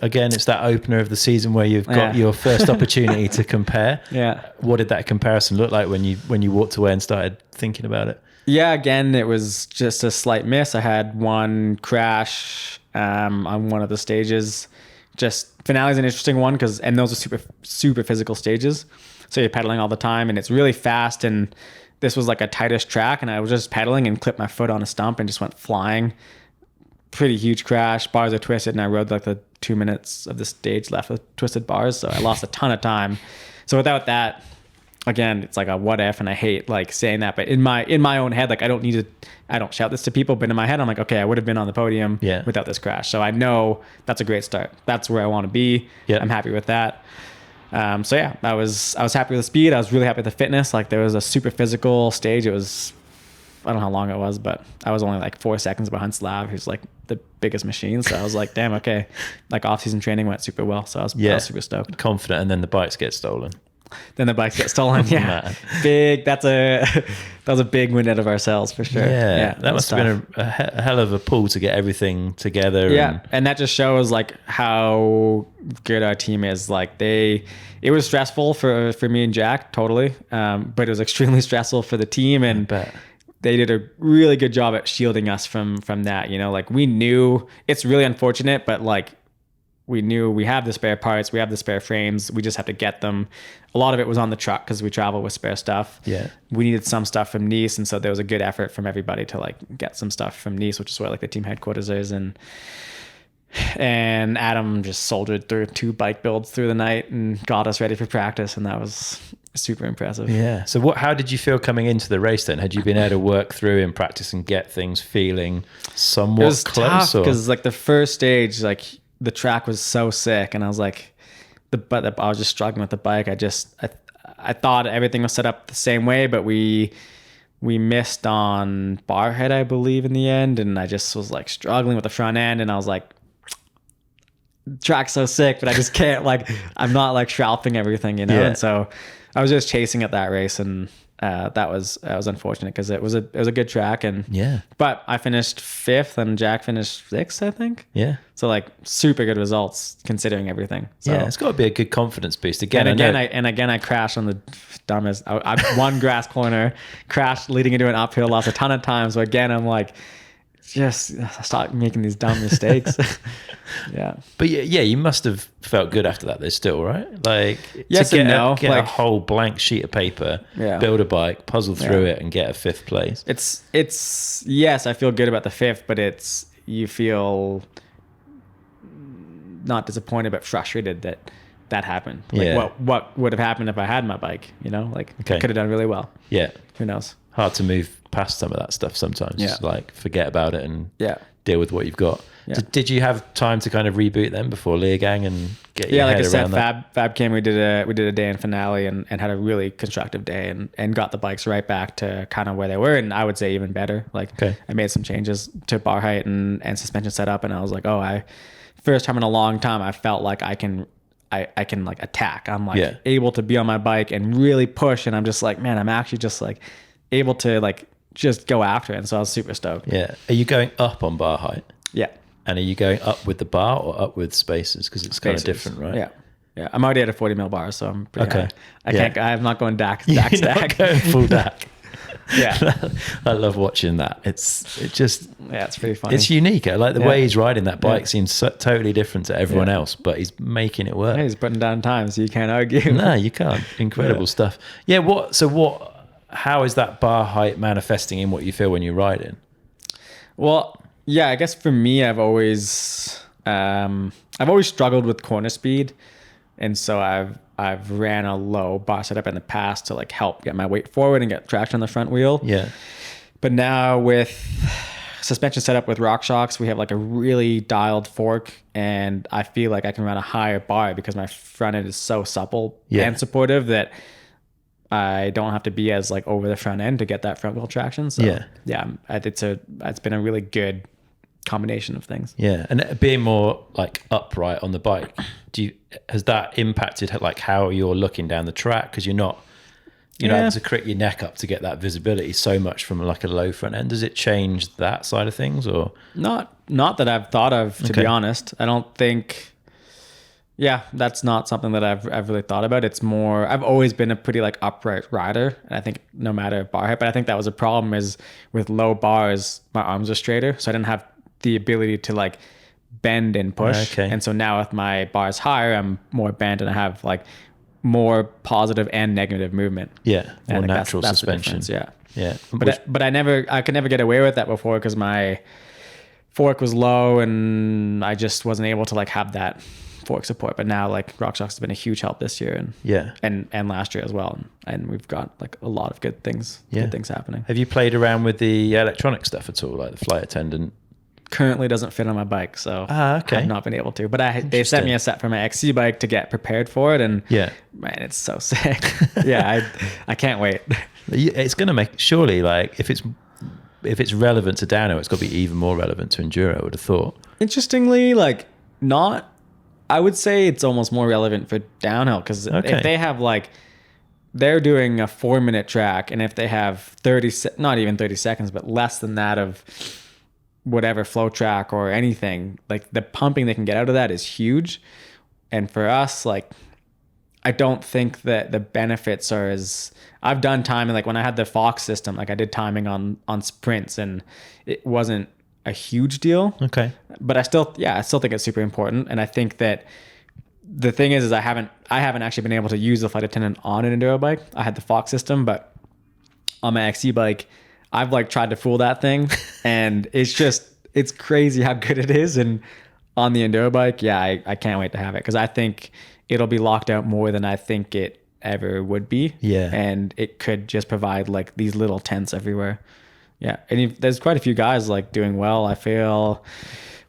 Again, it's that opener of the season where you've got your first opportunity to compare. Yeah. What did that comparison look like when you walked away and started thinking about it? Yeah, again, it was just a slight miss. I had one crash on one of the stages. Just finale is an interesting one, and those are super physical stages. So you're pedaling all the time, and it's really fast. And this was like a tightish track, and I was just pedaling and clipped my foot on a stump and just went flying. Pretty huge crash. Bars are twisted, and I rode like the 2 minutes of the stage left with twisted bars. So I lost a ton of time. So without that, again, it's like a what if, and I hate like saying that, but in my own head, like, I don't shout this to people, but in my head, I'm like, okay, I would have been on the podium without this crash. So I know that's a great start. That's where I want to be. Yeah. I'm happy with that. So yeah, I was happy with the speed. I was really happy with the fitness. Like, there was a super physical stage. It was, I don't know how long it was, but I was only like 4 seconds behind Slav, who's like the biggest machine. So I was like, damn, okay. Like, off-season training went super well. So I was super stoked. Confident, and then the bikes get stolen. then the bikes get stolen. Yeah, Man. big. That was a big win out of ourselves for sure. Yeah, that must have been a hell of a pull to get everything together. Yeah, and that just shows like how good our team is. Like it was stressful for me and Jack, totally, but it was extremely stressful for the team, and they did a really good job at shielding us from that. You know, like we knew it's really unfortunate, but like we knew we have the spare parts, we have the spare frames, we just have to get them. A lot of it was on the truck because we travel with spare stuff. Yeah, we needed some stuff from Nice, and so there was a good effort from everybody to like get some stuff from Nice, which is where like the team headquarters is. And Adam just soldiered through 2 bike builds through the night and got us ready for practice, and that was super impressive. Yeah. So how did you feel coming into the race then? Had you been able to work through in practice and get things feeling somewhat it was close? Tough because like the first stage, like the track was so sick, and I was like, I was just struggling with the bike. I thought everything was set up the same way, but we missed on bar head, I believe, in the end, and I just was like struggling with the front end, and I was like, track's so sick, but I just can't, like, I'm not like shrouding everything, you know. Yeah. And so I was just chasing at that race, and that was unfortunate because it was a good track, and but I finished 5th and Jack finished 6th, I think. Yeah. So like super good results considering everything. So, yeah, it's got to be a good confidence boost. Again, I crashed on the dumbest. I one grass corner, crashed leading into an uphill, lost a ton of times. So again, I'm like, just stop making these dumb mistakes. Yeah. But yeah, you must have felt good after that though still, right? Like yes to and no. Get like a whole blank sheet of paper, build a bike, puzzle through it and get a 5th place. It's yes, I feel good about the 5th, but you feel not disappointed but frustrated that happened. Like what would have happened if I had my bike, you know? Like I could have done really well. Yeah. Who knows? Hard to move past some of that stuff sometimes. Yeah. Like forget about it and deal with what you've got. Yeah. Did you have time to kind of reboot them before Leargang and get your head around that? Fab came. We did a day in finale and had a really constructive day and got the bikes right back to kind of where they were, and I would say even better. Like I made some changes to bar height and suspension setup, and I was like, first time in a long time I felt like I can like attack. I'm like able to be on my bike and really push, and I'm just like, man, I'm actually just like able to like just go after it, and so I was super stoked. Yeah. Are you going up on bar height? Yeah. And are you going up with the bar or up with spacers? Because it's kind of different, right? Yeah. Yeah. I'm already at a 40 mil bar, so I'm pretty high. I'm not going DAC stack. Not going full DAC. Yeah. I love watching that. It's pretty funny. It's unique. I like the way he's riding that bike seems totally different to everyone else, but he's making it work. Yeah, he's putting down time, so you can't argue. No, you can't. Incredible stuff. Yeah. How is that bar height manifesting in what you feel when you're riding? Well, yeah, I guess for me, I've always struggled with corner speed, and so I've ran a low bar setup in the past to like help get my weight forward and get traction on the front wheel. Yeah. But now with suspension setup with RockShox, we have like a really dialed fork, and I feel like I can run a higher bar because my front end is so supple and supportive that I don't have to be as like over the front end to get that front wheel traction. So it's been a really good combination of things. Yeah. And being more like upright on the bike, has that impacted like how you're looking down the track? Because you're not able to crick your neck up to get that visibility so much from like a low front end. Does it change that side of things or? Not that I've thought of, to be honest. I don't think. Yeah, that's not something that I've really thought about. It's more, I've always been a pretty like upright rider, and I think no matter bar height, but I think that was a problem is with low bars, my arms are straighter, so I didn't have the ability to like bend and push. Okay. And so now with my bars higher, I'm more bent and I have like more positive and negative movement. Yeah, more natural suspension. Yeah, yeah. But I could never get away with that before because my fork was low and I just wasn't able to like have that fork support. But now like RockShox has been a huge help this year and last year as well, and we've got like a lot of good things happening. Have you played around with the electronic stuff at all, like the flight attendant? Currently doesn't fit on my bike, so I've not been able to, but they sent me a set for my XC bike to get prepared for it, and man, it's so sick. I can't wait. It's gonna make, surely, like if it's relevant to downhill, it's got to be even more relevant to enduro, I would have thought. Interestingly, like I would say it's almost more relevant for downhill because if they have like they're doing a 4-minute track, and if they have not even 30 seconds, but less than that of whatever flow track or anything, like the pumping they can get out of that is huge. And for us, like, I don't think that the benefits are as, I've done timing, like when I had the Fox system, like I did timing on sprints, and it wasn't a huge deal. Okay. But I still think it's super important. And I think that the thing is I haven't actually been able to use the flight attendant on an enduro bike. I had the Fox system, but on my XC bike, I've like tried to fool that thing, and it's crazy how good it is. And on the enduro bike, I can't wait to have it, because I think it'll be locked out more than I think it ever would be. Yeah. And it could just provide like these little tents everywhere. Yeah. And there's quite a few guys like doing well. I feel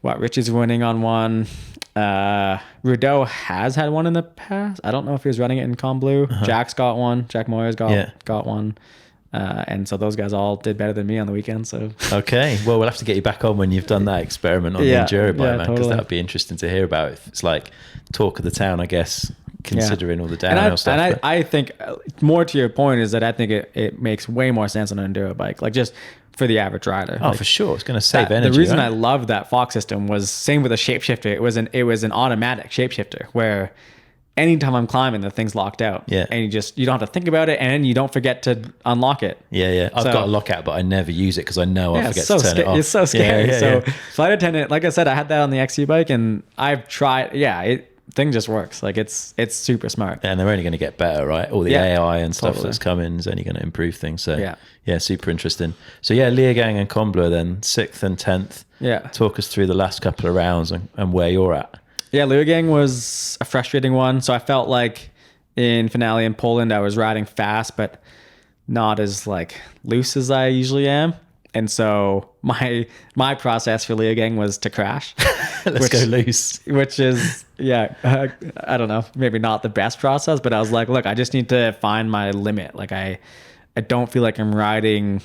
Richie's winning on one. Rudeau has had one in the past. I don't know if he was running it in Combloux. Jack's got one. Jack Moyer's got one. And so those guys all did better than me on the weekend. So okay, well, we'll have to get you back on when you've done that experiment on the enduro bike, man, because totally. that would be interesting to hear about. It's like talk of the town, I guess, considering all the downhill stuff. And I think more to your point is that I think it makes way more sense on an enduro bike, like just for the average rider. Oh, like, for sure, it's going to save energy. The reason right? I loved that Fox system was same with a shapeshifter. It was an automatic shapeshifter where anytime I'm climbing, the thing's locked out. Yeah. And you don't have to think about it, and you don't forget to unlock it. Yeah. I've got a lockout, but I never use it because I know I forget to turn it off. It's so scary. Yeah. Flight attendant, like I said, I had that on the XC bike, and I've tried. Yeah, thing just works. Like it's super smart. And they're only going to get better, right? All the AI and stuff totally. that's coming is only going to improve things. So yeah, super interesting. So Leogang and Combloux then 6th and 10th. Yeah. Talk us through the last couple of rounds and where you're at. Yeah, Leogang was a frustrating one. So I felt like in finale in Poland, I was riding fast, but not as like loose as I usually am. And so my process for Leogang was to crash. Let's go loose. Which is, I don't know, maybe not the best process, but I was like, look, I just need to find my limit. Like I don't feel like I'm riding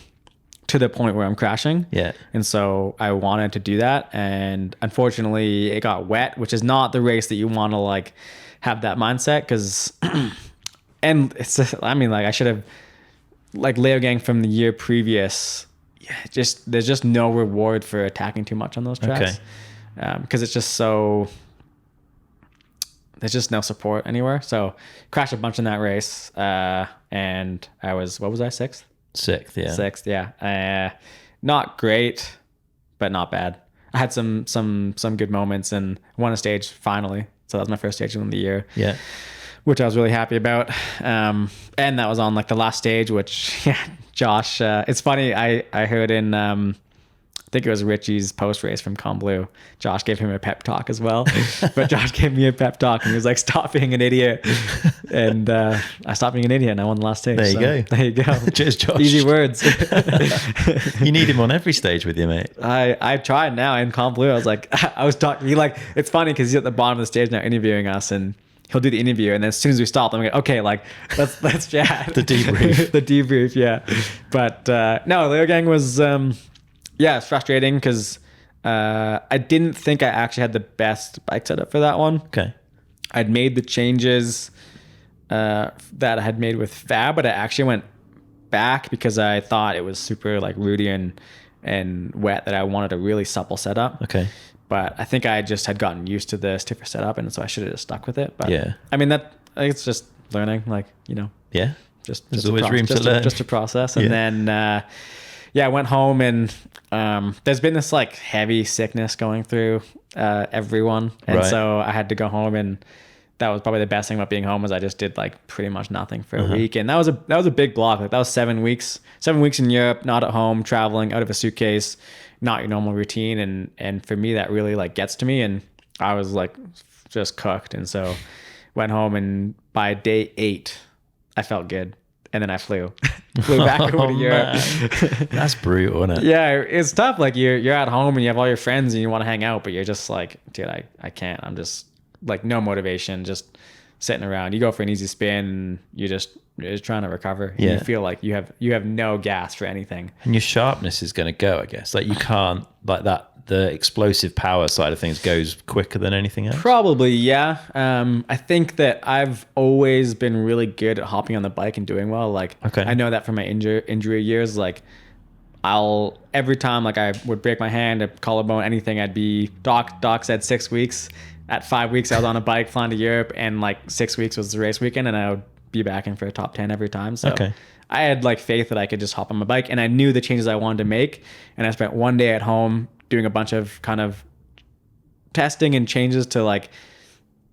to the point where I'm crashing. Yeah. And so I wanted to do that. And unfortunately it got wet, which is not the race that you want to like have that mindset. Cause, and it's, I should have like Leogang from the year previous. Yeah. There's just no reward for attacking too much on those tracks. Okay. Cause it's just there's just no support anywhere. So crashed a bunch in that race. And I was, what was I? Sixth, yeah. Not great, but not bad. I had some good moments and won a stage finally. So that was my first stage of the year. Yeah. Which I was really happy about. And that was on like the last stage, which Josh, it's funny. I heard in, I think it was Richie's post race from Combloux. Josh gave him a pep talk as well, but Josh gave me a pep talk and he was like, "Stop being an idiot." And I stopped being an idiot and I won the last stage. There you go. Cheers, Josh. Easy words. You need him on every stage with you, mate. I tried now in Combloux. I was like, I was talking. It's funny because he's at the bottom of the stage now interviewing us, and he'll do the interview, and then as soon as we stop, I'm like, okay, like let's chat. The debrief. The debrief, yeah. But no, Leogang was. It's frustrating because I didn't think I actually had the best bike setup for that one. Okay. I'd made the changes that I had made with Fab, but I actually went back because I thought it was super like rooty and wet, that I wanted a really supple setup. Okay. But I think I just had gotten used to the stiffer setup, and so I should have just stuck with it. But yeah, I mean, it's just learning, like, Yeah. Just there's always room to learn. Just a process. And then I went home, and there's been this like heavy sickness going through everyone. And so I had to go home, and that was probably the best thing about being home, was I just did like pretty much nothing for a week. And that was a big block. Like that was 7 weeks in Europe, not at home, traveling out of a suitcase, not your normal routine. And for me, that really like gets to me. And I was like just cooked. And so went home, and by day 8, I felt good. And then I flew back over to Europe. That's brutal, isn't it? Yeah, it's tough. Like you're at home and you have all your friends and you want to hang out, but you're just like, dude, I can't. I'm just like no motivation, just sitting around. You go for an easy spin, and you're just trying to recover. And you feel like you have no gas for anything. And your sharpness is going to go, I guess. Like you can't, like the explosive power side of things goes quicker than anything else? Probably, yeah. I think that I've always been really good at hopping on the bike and doing well. Like, Okay. I know that from my injury years. Like, every time like I would break my hand, a collarbone, anything, I'd be doc said 6 weeks. At 5 weeks, I was on a bike flying to Europe, and like 6 weeks was the race weekend, and I would be back in for a top 10 every time. So Okay. I had like faith that I could just hop on my bike, and I knew the changes I wanted to make. And I spent one day at home doing a bunch of kind of testing and changes to like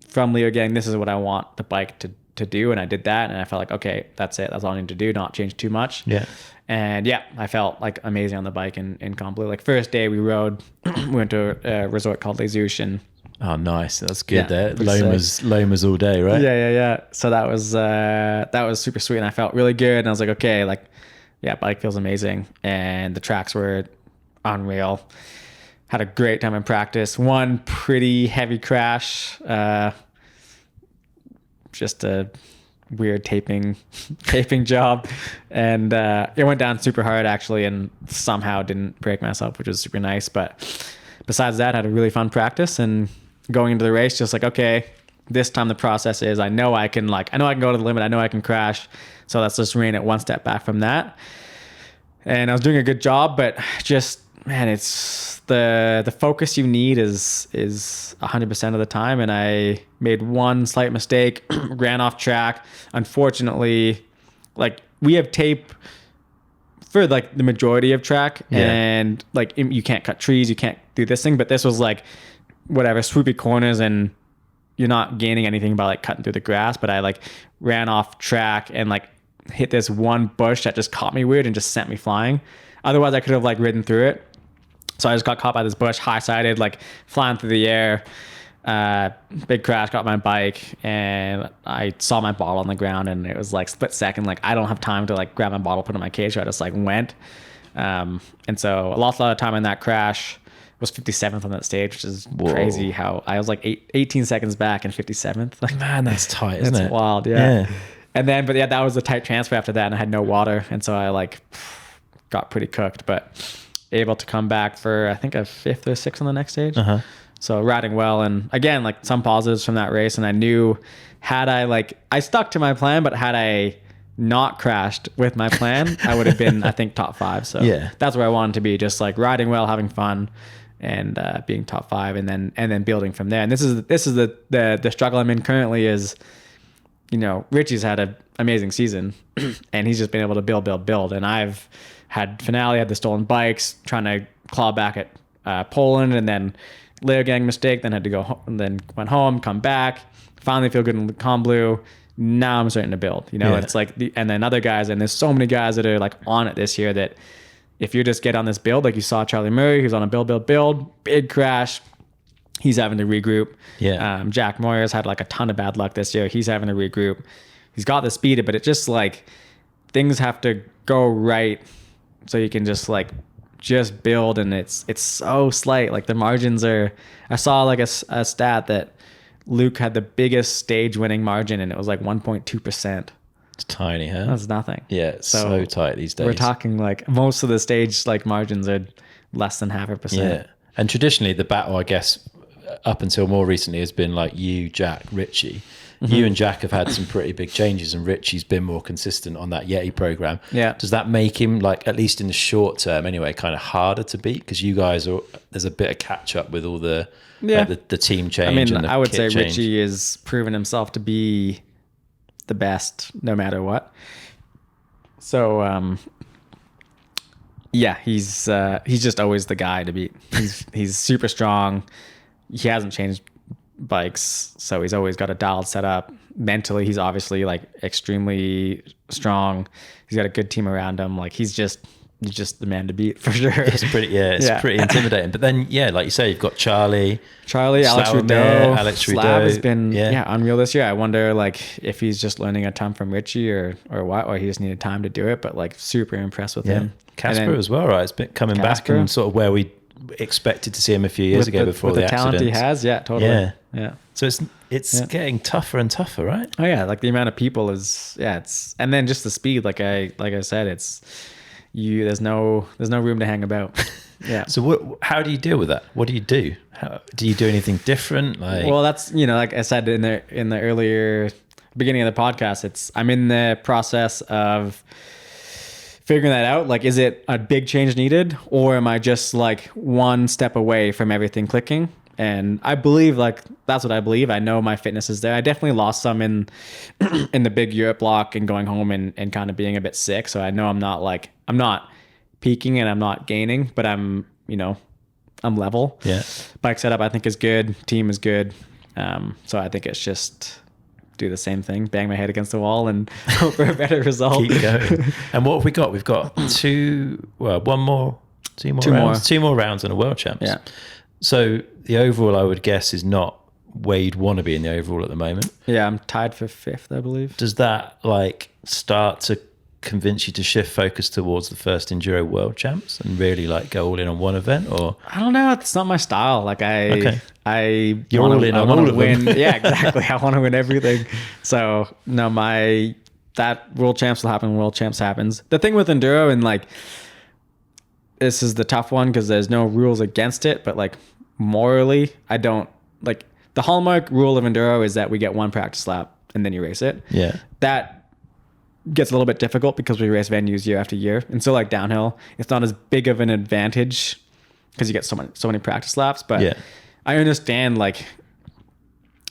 from Leo getting, this is what I want the bike to do. And I did that, and I felt like, okay, that's it. That's all I need to do. Not change too much. Yeah. And yeah, I felt like amazing on the bike in Combloux. Like first day we rode, we went to a resort called Les Ouches, and Oh, nice. That's good Yeah, there. pretty Lomas all day, right? yeah. So that was super sweet, and I felt really good. And I was like, okay, like, yeah, bike feels amazing, and the tracks were unreal. Had a great time in practice. One pretty heavy crash, just a weird taping job, and it went down super hard actually, and somehow didn't break myself, which was super nice. But besides that, had a really fun practice, and going into the race, just like, okay, this time the process is I know I can go to the limit. I know I can crash. So let's just rein it one step back from that. And I was doing a good job, but just, man, it's the focus you need is 100% of the time. And I made one slight mistake, ran off track. Unfortunately, like we have tape for like the majority of track, and like you can't cut trees, you can't do this thing, but this was like whatever, swoopy corners, and you're not gaining anything by like cutting through the grass. But I like ran off track and like hit this one bush that just caught me weird and just sent me flying. Otherwise I could have like ridden through it. So I just got caught by this bush, high-sided, like flying through the air. Big crash, got my bike, and I saw my bottle on the ground, and it was like split second, like I don't have time to like grab my bottle, put it in my cage, so I just like went. And so I lost a lot of time in that crash. Was 57th on that stage, which is crazy. How I was like 18 seconds back and 57th. Like, Man, that's tight, isn't it? It's wild, yeah. And then, but yeah, that was a tight transfer after that, and I had no water, and so I like got pretty cooked, but able to come back for I think a 5th or 6th on the next stage. So riding well, and again, like some positives from that race. And I knew I stuck to my plan, but had I not crashed with my plan, I would have been, I think, top 5. So that's where I wanted to be, just like riding well, having fun, and being top 5, and then building from there. And this is the struggle I'm in currently is, you know, Richie's had an amazing season and he's just been able to build. And I've had finale, had the stolen bikes, trying to claw back at Poland, and then Leo getting mistake, then had to go home, and then went home, come back, finally feel good in Combloux. Now I'm starting to build, you know. It's like and then other guys, and there's so many guys that are like on it this year that if you just get on this build, like you saw Charlie Murray, who's on a build, big crash, he's having to regroup. Jack Moyer's had like a ton of bad luck this year. He's having to regroup. He's got the speed, but it just like things have to go right so you can just build, and it's so slight. Like the margins are, I saw like a stat that Luke had the biggest stage winning margin, and it was like 1.2%. It's tiny, huh? That's nothing. Yeah, it's so tight these days. We're talking like most of the stage like margins are less than 0.5%. Yeah. And traditionally the battle, I guess, up until more recently has been like you, Jack, Richie. You and Jack have had some pretty big changes, and Richie's been more consistent on that Yeti program. Yeah. Does that make him, like, at least in the short term anyway, kind of harder to beat? Because you guys there's a bit of catch up with all the the team change. I mean, and I would say Richie has proven himself to be the best no matter what. So he's just always the guy to beat. He's super strong. He hasn't changed bikes, so he's always got a dialed setup. Mentally, he's obviously like extremely strong. He's got a good team around him. Like he's just the man to beat for sure. It's pretty intimidating. But then like you say, you've got Charlie, Alex Rudeau. Slab has been unreal this year. I wonder like if he's just learning a ton from Richie or what, or he just needed time to do it. But like super impressed with him. Casper as well, right? It's been coming back and sort of where we expected to see him a few years ago before the accident. Talent he has, totally. Yeah. So it's getting tougher and tougher, right? Oh yeah, like the amount of people is it's, and then just the speed. Like I said, it's there's no room to hang about. Yeah. So how do you deal with that? What do you do? How do you do anything different? Like, well, that's, like I said in the earlier beginning of the podcast, I'm in the process of figuring that out. Like, is it a big change needed, or am I just like one step away from everything clicking? And I believe, like, that's what I believe. I know my fitness is there. I definitely lost some in in the big Europe block and going home and kind of being a bit sick. So I know I'm not peaking and I'm not gaining, but I'm level. Yeah. Bike setup I think is good. Team is good. So I think it's just do the same thing, bang my head against the wall and hope for a better result. Keep going. And what have we got? We've got two more rounds and a world champs. Yeah. So the overall, I would guess, is not where you'd want to be in the overall at the moment. Yeah, I'm tied for 5th, I believe. Does that like start to convince you to shift focus towards the first Enduro World Champs and really like go all in on one event? Or I don't know. It's not my style. Like You're all in on all of win. them. Yeah, exactly. I want to win everything. So no, that World Champs will happen when World Champs happens. The thing with Enduro, and like, this is the tough one because there's no rules against it, but like morally, I don't like the hallmark rule of Enduro is that we get one practice lap and then you race it. Yeah. That gets a little bit difficult because we race venues year after year. And so like downhill, it's not as big of an advantage because you get so many practice laps. But Yeah. I understand like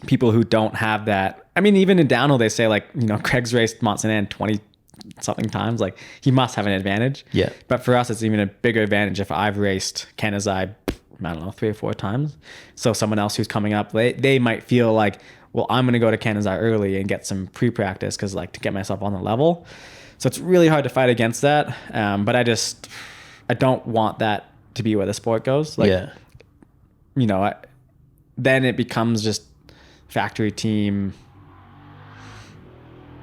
people who don't have that. I mean, even in downhill, they say like, Craig's raced Mont Saint Anne 20 something times. Like he must have an advantage. Yeah. But for us, it's even a bigger advantage if I've raced Kenazai, I don't know, 3 or 4 times. So someone else who's coming up, they might feel like, well, I'm going to go to Kenazai early and get some pre-practice because like to get myself on the level. So it's really hard to fight against that. But I don't want that to be where the sport goes. Like, then it becomes just factory team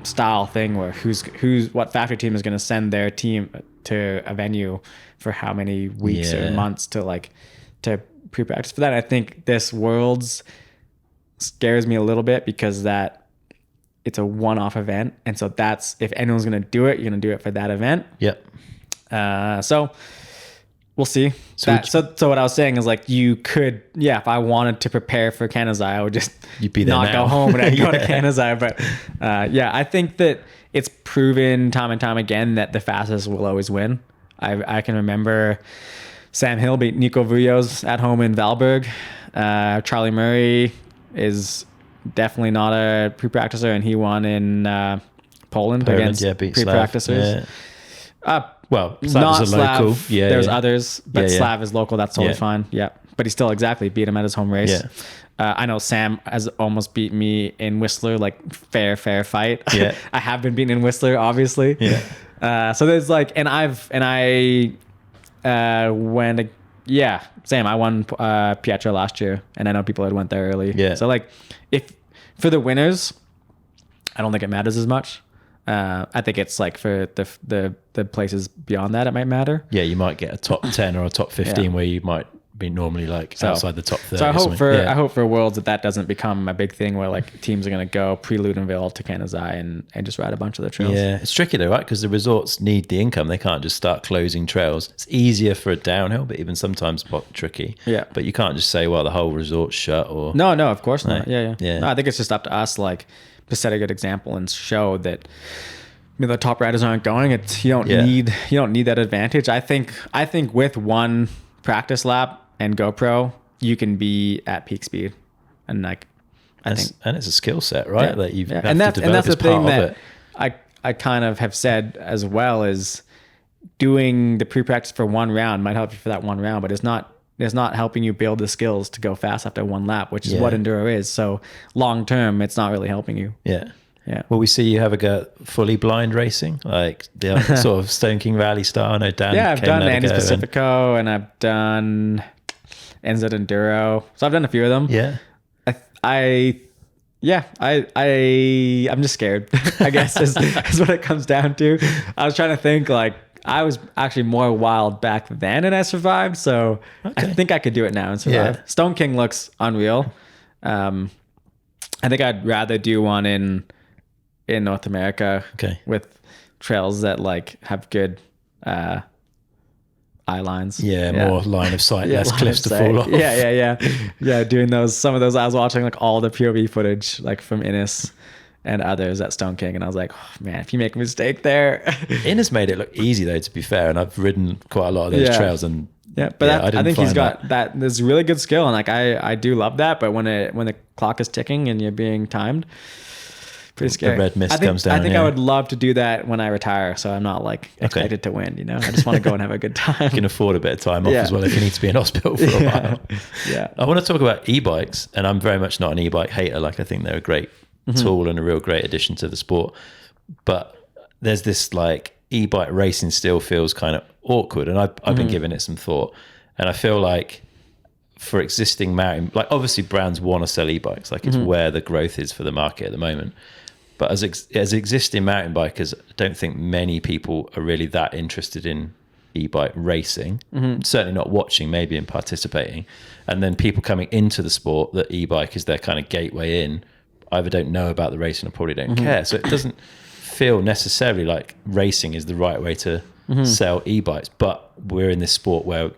style thing where what factory team is going to send their team to a venue for how many weeks or months to pre-practice for that. I think this Worlds scares me a little bit because that it's a one-off event. And so that's, if anyone's going to do it, you're going to do it for that event. Yep. So we'll see. So what I was saying is like, you could, if I wanted to prepare for Kenazai, I would just not go home and I'd go to Kenazai. But I think that it's proven time and time again that the fastest will always win. I can remember Sam Hill beat Nico Vujos at home in Valberg. Charlie Murray is definitely not a pre-practicer, and he won in Poland against pre-practicers. Well, Slav not is a Slav. local. Yeah, There's others, but Slav is local. That's totally Yeah. fine. Yeah, but he still beat him at his home race. Yeah. I know Sam has almost beat me in Whistler, like fair fight. Yeah. I have been beaten in Whistler, obviously. Yeah. So there's like, Sam, I won Pietro last year, and I know people had went there early. Yeah. So like, if for the winners, I don't think it matters as much. I think it's like for the places beyond that, it might matter. Yeah, you might get a top 10 or a top 15 where you might be normally like outside the top 30. So I hope for Worlds that doesn't become a big thing where like teams are going to go pre-Ludenville to Kenazai and just ride a bunch of the trails. Yeah, it's tricky though, right? Because the resorts need the income. They can't just start closing trails. It's easier for a downhill, but even sometimes tricky. Yeah. But you can't just say, well, the whole resort's shut or... No, of course not. Yeah. Yeah. No, I think it's just up to us, like, to set a good example and show that the top riders aren't going. You don't need that advantage. I think with one practice lap and GoPro, you can be at peak speed, and like and it's a skill set, right? That you've have and to that's develop the as thing part of that it. I kind of have said as well, is doing the pre-practice for one round might help you for that one round, but it's not helping you build the skills to go fast after one lap, which is what Enduro is. So long term, it's not really helping you. Yeah. Yeah. Well, we see you have a go fully blind racing, like the sort of Stone King Rally style. I know Dan. Yeah, I've done Andy's Pacifico and I've done NZ Enduro. So I've done a few of them. Yeah. I'm just scared, I guess is what it comes down to. I was trying to think, like, I was actually more wild back then and I survived. So I think I could do it now and survive. Yeah. Stone King looks unreal. I think I'd rather do one in North America with trails that like have good eye lines. More line of sight, less line cliffs of to sight. fall off. Yeah. Doing some of those. I was watching like all the POV footage, like from Innes and others at Stone King, and I was like, oh, man, if you make a mistake there. Innes made it look easy though, to be fair, and I've ridden quite a lot of those trails, and I think he's got that. There's really good skill, and like I do love that. But when the clock is ticking and you're being timed, pretty scary. The red mist comes down. I think I would love to do that when I retire, so I'm not like excited to win. You know, I just want to go and have a good time. You can afford a bit of time off as well if you need to be in hospital for a while. Yeah. I want to talk about e-bikes, and I'm very much not an e-bike hater. Like, I think they're a great tool and a real great addition to the sport. But there's this like e-bike racing still feels kind of awkward, and I've been giving it some thought, and I feel like for existing mountain, like obviously brands want to sell e-bikes, like it's where the growth is for the market at the moment. But as existing mountain bikers, I don't think many people are really that interested in e-bike racing. Certainly not watching, maybe in participating. And then people coming into the sport, that e-bike is their kind of gateway in, either don't know about the racing or probably don't care. So it doesn't feel necessarily like racing is the right way to sell e-bikes. But we're in this sport where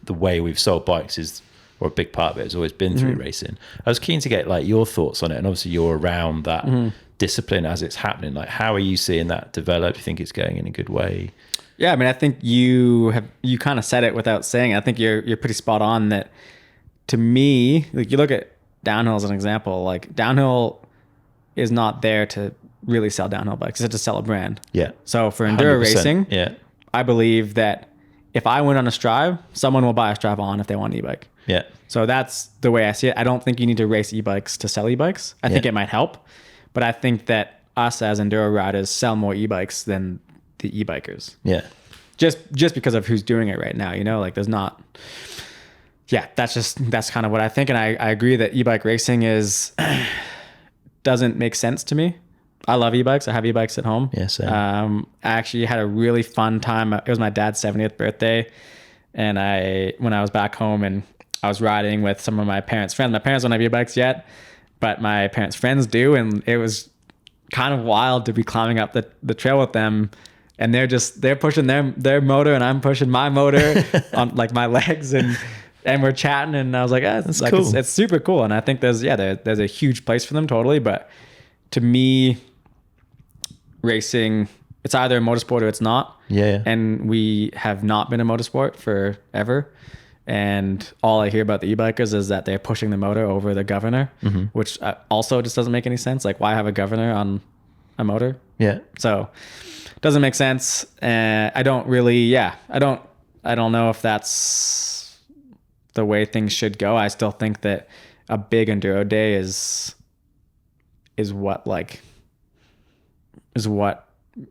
the way we've sold bikes is, or a big part of it has always been through racing. I was keen to get like your thoughts on it, and obviously you're around that discipline as it's happening. Like, how are you seeing that develop? Do you think it's going in a good way? Yeah, I mean, I think you kind of said it without saying it. I think you're pretty spot on that. To me, like, you look at downhill as an example, like downhill is not there to really sell downhill bikes, it's to sell a brand. Yeah. So for enduro 100%. racing, yeah, I believe that if I went on a Strive, someone will buy a Strive on if they want an e-bike. Yeah. So that's the way I see it. I don't think you need to race e-bikes to sell e-bikes. I think it might help, but I think that us as enduro riders sell more e-bikes than the e-bikers. Yeah. Just because of who's doing it right now, you know, like there's not, that's kind of what I think. And I agree that e-bike racing doesn't make sense to me. I love e-bikes. I have e-bikes at home. Yeah, same. I actually had a really fun time. It was my dad's 70th birthday. And when I was back home and I was riding with some of my parents' friends. My parents don't have e-bikes yet, but my parents' friends do. And it was kind of wild to be climbing up the trail with them. And they're pushing their motor and I'm pushing my motor on like my legs and we're chatting. And I was like, that's like, cool. It's super cool. And I think there's a huge place for them, totally. But to me, racing, it's either a motorsport or it's not. Yeah. And we have not been a motorsport forever. And all I hear about the e-bikers is that they're pushing the motor over the governor, which also just doesn't make any sense. Like, why have a governor on a motor? Yeah. So it doesn't make sense. I don't know if that's the way things should go. I still think that a big enduro day is what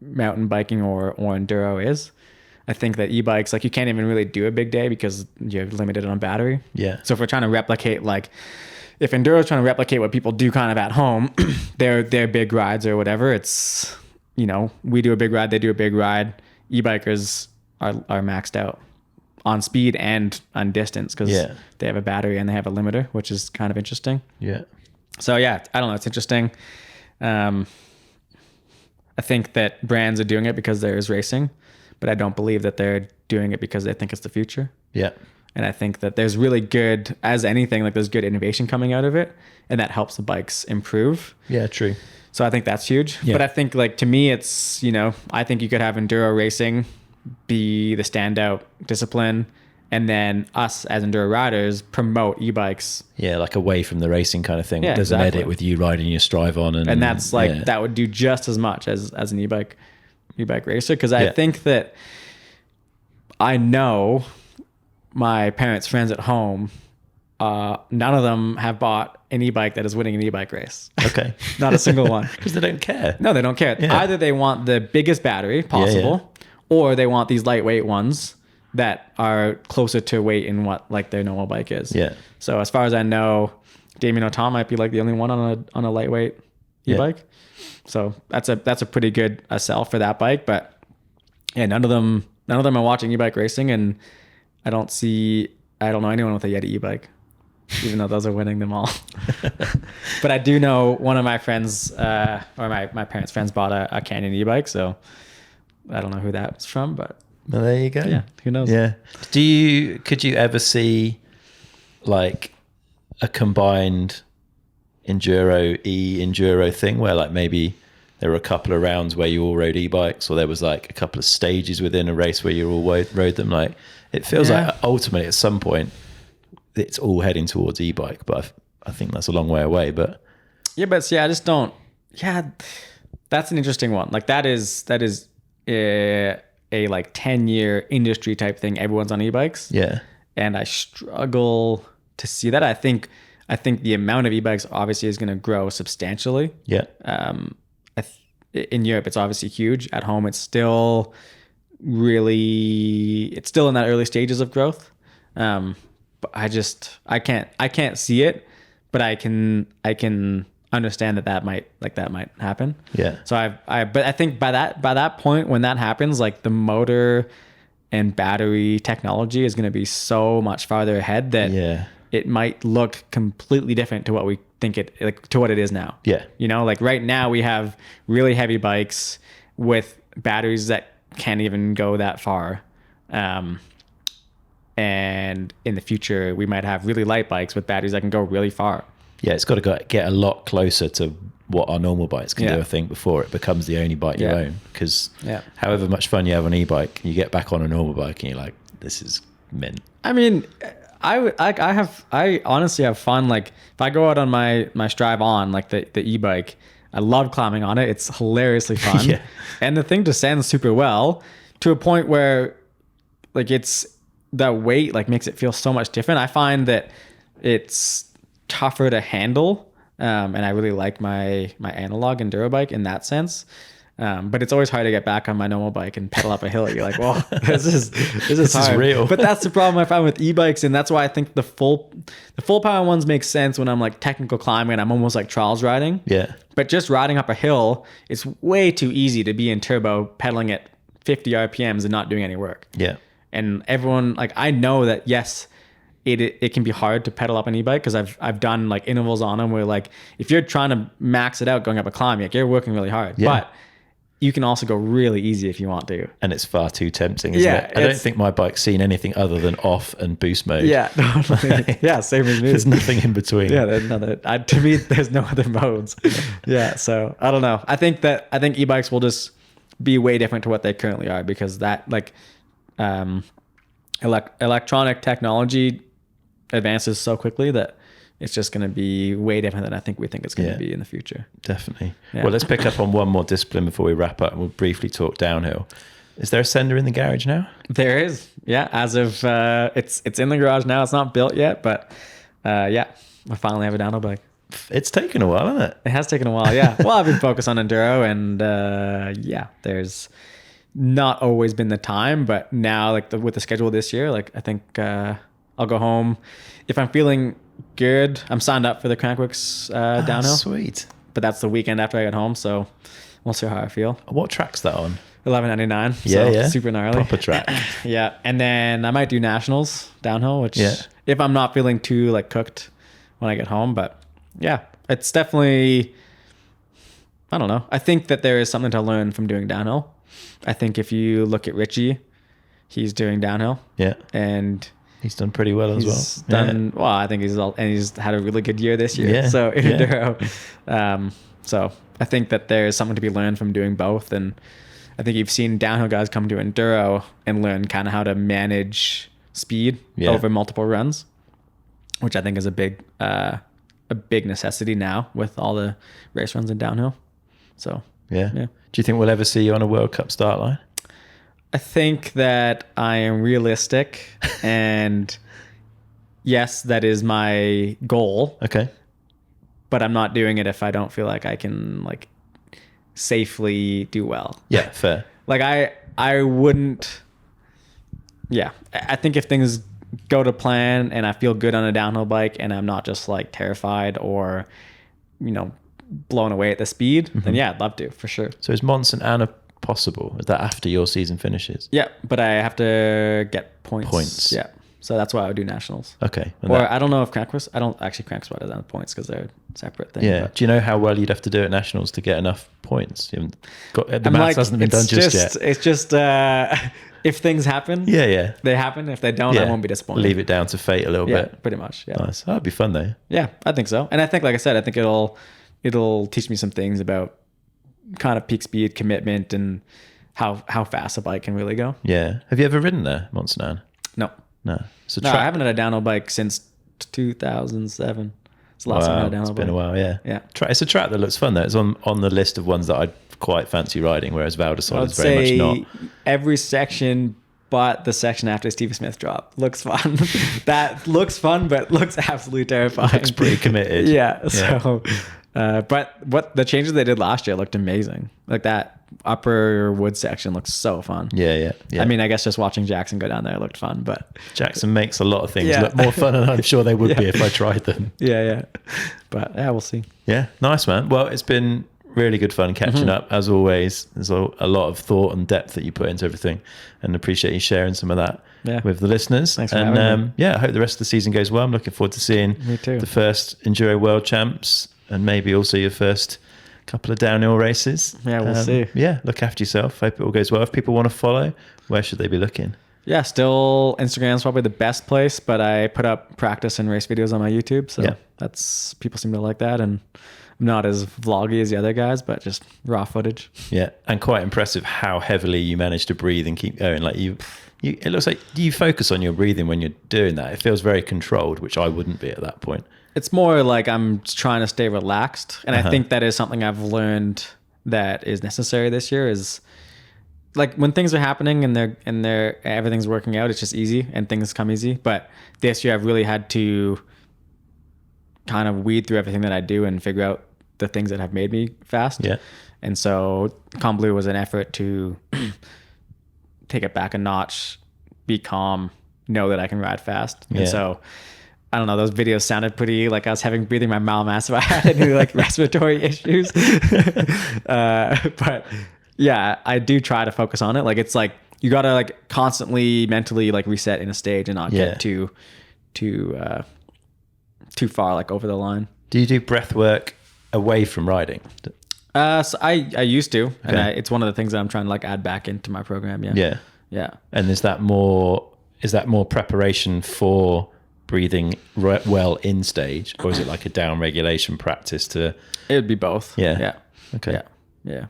mountain biking or enduro is. I think that e-bikes, like, you can't even really do a big day because you're limited on battery. Yeah. So if we're trying to replicate, like, if enduro is trying to replicate what people do kind of at home, their big rides or whatever, it's, you know, we do a big ride, they do a big ride. E-bikers are maxed out on speed and on distance because they have a battery and they have a limiter, which is kind of interesting. Yeah. So yeah, I don't know. It's interesting. I think that brands are doing it because there is racing, but I don't believe that they're doing it because they think it's the future. Yeah. And I think that there's really good, as anything, like there's good innovation coming out of it, and that helps the bikes improve. Yeah, true. So I think that's huge. Yeah. But I think, like, to me, it's, you know, I think you could have enduro racing be the standout discipline, and then us as enduro riders promote e-bikes. Yeah, like away from the racing kind of thing. Yeah, There's exactly. an edit with you riding your Strive on. And that's like, that would do just as much as an e-bike racer. Because I think that I know my parents' friends at home, none of them have bought an e-bike that is winning an e-bike race. Okay. Not a single one. Because they don't care. No, they don't care. Yeah. Either they want the biggest battery possible, or they want these lightweight ones that are closer to weight in what, like, their normal bike is. Yeah. So as far as I know, Damien O'Tom might be like the only one on a lightweight e-bike. So that's a pretty good sell for that bike. But yeah, none of them are watching e-bike racing, and I don't know anyone with a Yeti e-bike, even though those are winning them all. But I do know one of my friends, or my parents' friends, bought a Canyon e-bike. So I don't know who that was from, but Well, there you go. Yeah, who knows? Yeah. Could you ever see like a combined enduro thing where like maybe there were a couple of rounds where you all rode e-bikes, or there was like a couple of stages within a race where you all rode them? Like it feels like ultimately at some point it's all heading towards e-bike, but I think that's a long way away. But yeah, but I just don't. Yeah, that's an interesting one. Like that is a like 10-year industry type thing. Everyone's on e-bikes. Yeah, and I struggle to see that. I think the amount of e-bikes obviously is going to grow substantially. Yeah. In Europe, it's obviously huge. At home, it's still in that early stages of growth. But I can't see it, but I can understand that might happen. Yeah. So but I think by that point, when that happens, like the motor and battery technology is going to be so much farther ahead that it might look completely different to what we think to what it is now. Yeah. You know, like right now we have really heavy bikes with batteries that can't even go that far. And in the future, we might have really light bikes with batteries that can go really far. Yeah, it's got to get a lot closer to what our normal bikes can do, I think, before it becomes the only bike you own. Because however much fun you have on e-bike, you get back on a normal bike and you're like, this is mint. I mean, I honestly have fun. Like if I go out on my Strive On, like the e-bike, I love climbing on it. It's hilariously fun. And the thing descends super well to a point where like that weight like makes it feel so much different. I find that it's tougher to handle. And I really like my analog enduro bike in that sense. But it's always hard to get back on my normal bike and pedal up a hill. You're like, well, this is hard. Real. But that's the problem I find with e-bikes, and that's why I think the full power ones make sense when I'm like technical climbing and I'm almost like trials riding. Yeah. But just riding up a hill, it's way too easy to be in turbo pedaling at 50 RPMs and not doing any work. Yeah. And everyone, like, I know that yes, it can be hard to pedal up an e-bike because I've done like intervals on them where like if you're trying to max it out going up a climb, like you're working really hard. Yeah. But you can also go really easy if you want to. And it's far too tempting, isn't it? I don't think my bike's seen anything other than off and boost mode. Yeah, totally. Yeah, same as me. There's nothing in between. Yeah, to me, there's no other modes. Yeah, so I don't know. I think e-bikes will just be way different to what they currently are because that like electronic technology advances so quickly that it's just going to be way different than I think we think it's going to be in the future. Definitely. Yeah. Well, let's pick up on one more discipline before we wrap up and we'll briefly talk downhill. Is there a sender in the garage now? There is. Yeah. As of, it's in the garage now. It's not built yet, but I finally have a downhill bike. It's taken a while, hasn't it? It has taken a while. Yeah. Well, I've been focused on enduro and there's not always been the time, but now like with the schedule this year, like I think I'll go home if I'm feeling good. I'm signed up for the Crankworks downhill. Sweet. But that's the weekend after I get home, so we'll see how I feel. What track's that on? 1199. Yeah. Super gnarly. Proper track. Yeah. And then I might do nationals downhill, which if I'm not feeling too like cooked when I get home. But yeah, it's definitely, I don't know. I think that there is something to learn from doing downhill. I think if you look at Richie, he's doing downhill. Yeah. And he's done pretty well as well. Well, I think he's had a really good year this year. Yeah. So in enduro. So I think that there's something to be learned from doing both. And I think you've seen downhill guys come to enduro and learn kind of how to manage speed over multiple runs, which I think is a big necessity now with all the race runs in downhill. So yeah. Do you think we'll ever see you on a World Cup start line? I think that I am realistic and yes, that is my goal. Okay. But I'm not doing it if I don't feel like I can like safely do well. Yeah, fair. Like I wouldn't. Yeah, I think if things go to plan and I feel good on a downhill bike and I'm not just like terrified or, blown away at the speed, then yeah, I'd love to for sure. So is Mons and Anna possible? Is that after your season finishes? Yeah, but I have to get points. Points. Yeah. So that's why I would do nationals. Okay. And Or I don't know if I don't actually crank squat is on the points because they're a separate thing. yeah. But Do you know how well you'd have to do at nationals to get enough points? You haven't got, the maths hasn't been done just yet. It's just if things happen, Yeah. they happen. If they don't, I won't be disappointed. Leave it down to fate a little Yeah, bit. pretty much. Yeah. Nice. That'd be fun though. Yeah, I think so. And I think, like I said, I think it'll teach me some things about kind of peak speed, commitment, and how fast a bike can really go. Yeah. Have you ever ridden there, Monsternan? No. No. So No, I haven't had a downhill bike since 2007. It's the last time I had a downhill it's been bike. a while, yeah. Yeah. It's a track that looks fun though. It's on the list of ones that I'd quite fancy riding, whereas Valdesol I'd is very much say not. every section but the section after Stevie Smith drop looks fun. That looks fun, but looks absolutely terrifying. Looks pretty committed. Yeah. So, but what the changes they did last year looked amazing. Like that upper wood section looks so fun. Yeah. I mean, I guess just watching Jackson go down there looked fun, but Jackson makes a lot of things look more fun, and I'm sure they would be if I tried them. Yeah. But yeah, we'll see. Yeah, nice, man. Well, it's been really good fun catching up as always. There's a lot of thought and depth that you put into everything, and appreciate you sharing some of that with the listeners. Thanks for having me. I hope the rest of the season goes well. I'm looking forward to seeing the first Enduro World Champs and maybe also your first couple of downhill races. Yeah, we'll see. Yeah, look after yourself. Hope it all goes well. If people want to follow, where should they be looking? Yeah, still Instagram's probably the best place, but I put up practice and race videos on my YouTube, so that's people seem to like that, and I'm not as vloggy as the other guys, but just raw footage. Yeah, and quite impressive how heavily you manage to breathe and keep going. Like you it looks like you focus on your breathing when you're doing that. It feels very controlled, which I wouldn't be at that point. It's more like I'm trying to stay relaxed, and I think that is something I've learned that is necessary this year. Is like when things are happening and everything's working out, it's just easy and things come easy. But this year I've really had to kind of weed through everything that I do and figure out the things that have made me fast. Yeah. And so Conbleu was an effort to take it back a notch, be calm, know that I can ride fast. And so I don't know, those videos sounded pretty like I was having breathing my mile massive. I had any like respiratory issues. But yeah, I do try to focus on it. Like it's like you gotta like constantly mentally like reset in a stage and not get too far like over the line. Do you do breath work away from riding? So I used to, and it's one of the things that I'm trying to like add back into my program. Yeah. And is that more preparation for breathing well in stage, or is it like a down regulation practice to? It would be both. Yeah. Okay. Yeah.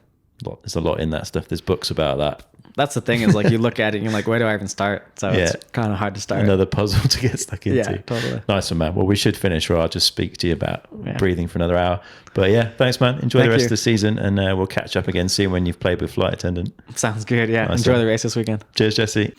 There's a lot in that stuff. There's books about that. That's the thing is like you look at it and you're like, where do I even start? So it's kind of hard to start. Another puzzle to get stuck into. Yeah, totally. Nice one, man. Well, we should finish, or I'll just speak to you about breathing for another hour. But yeah, thanks, man. Enjoy the rest of the season, and we'll catch up again soon when you've played with Flight Attendant. Sounds good. Yeah. Nice Enjoy one. the race this weekend. Cheers, Jesse.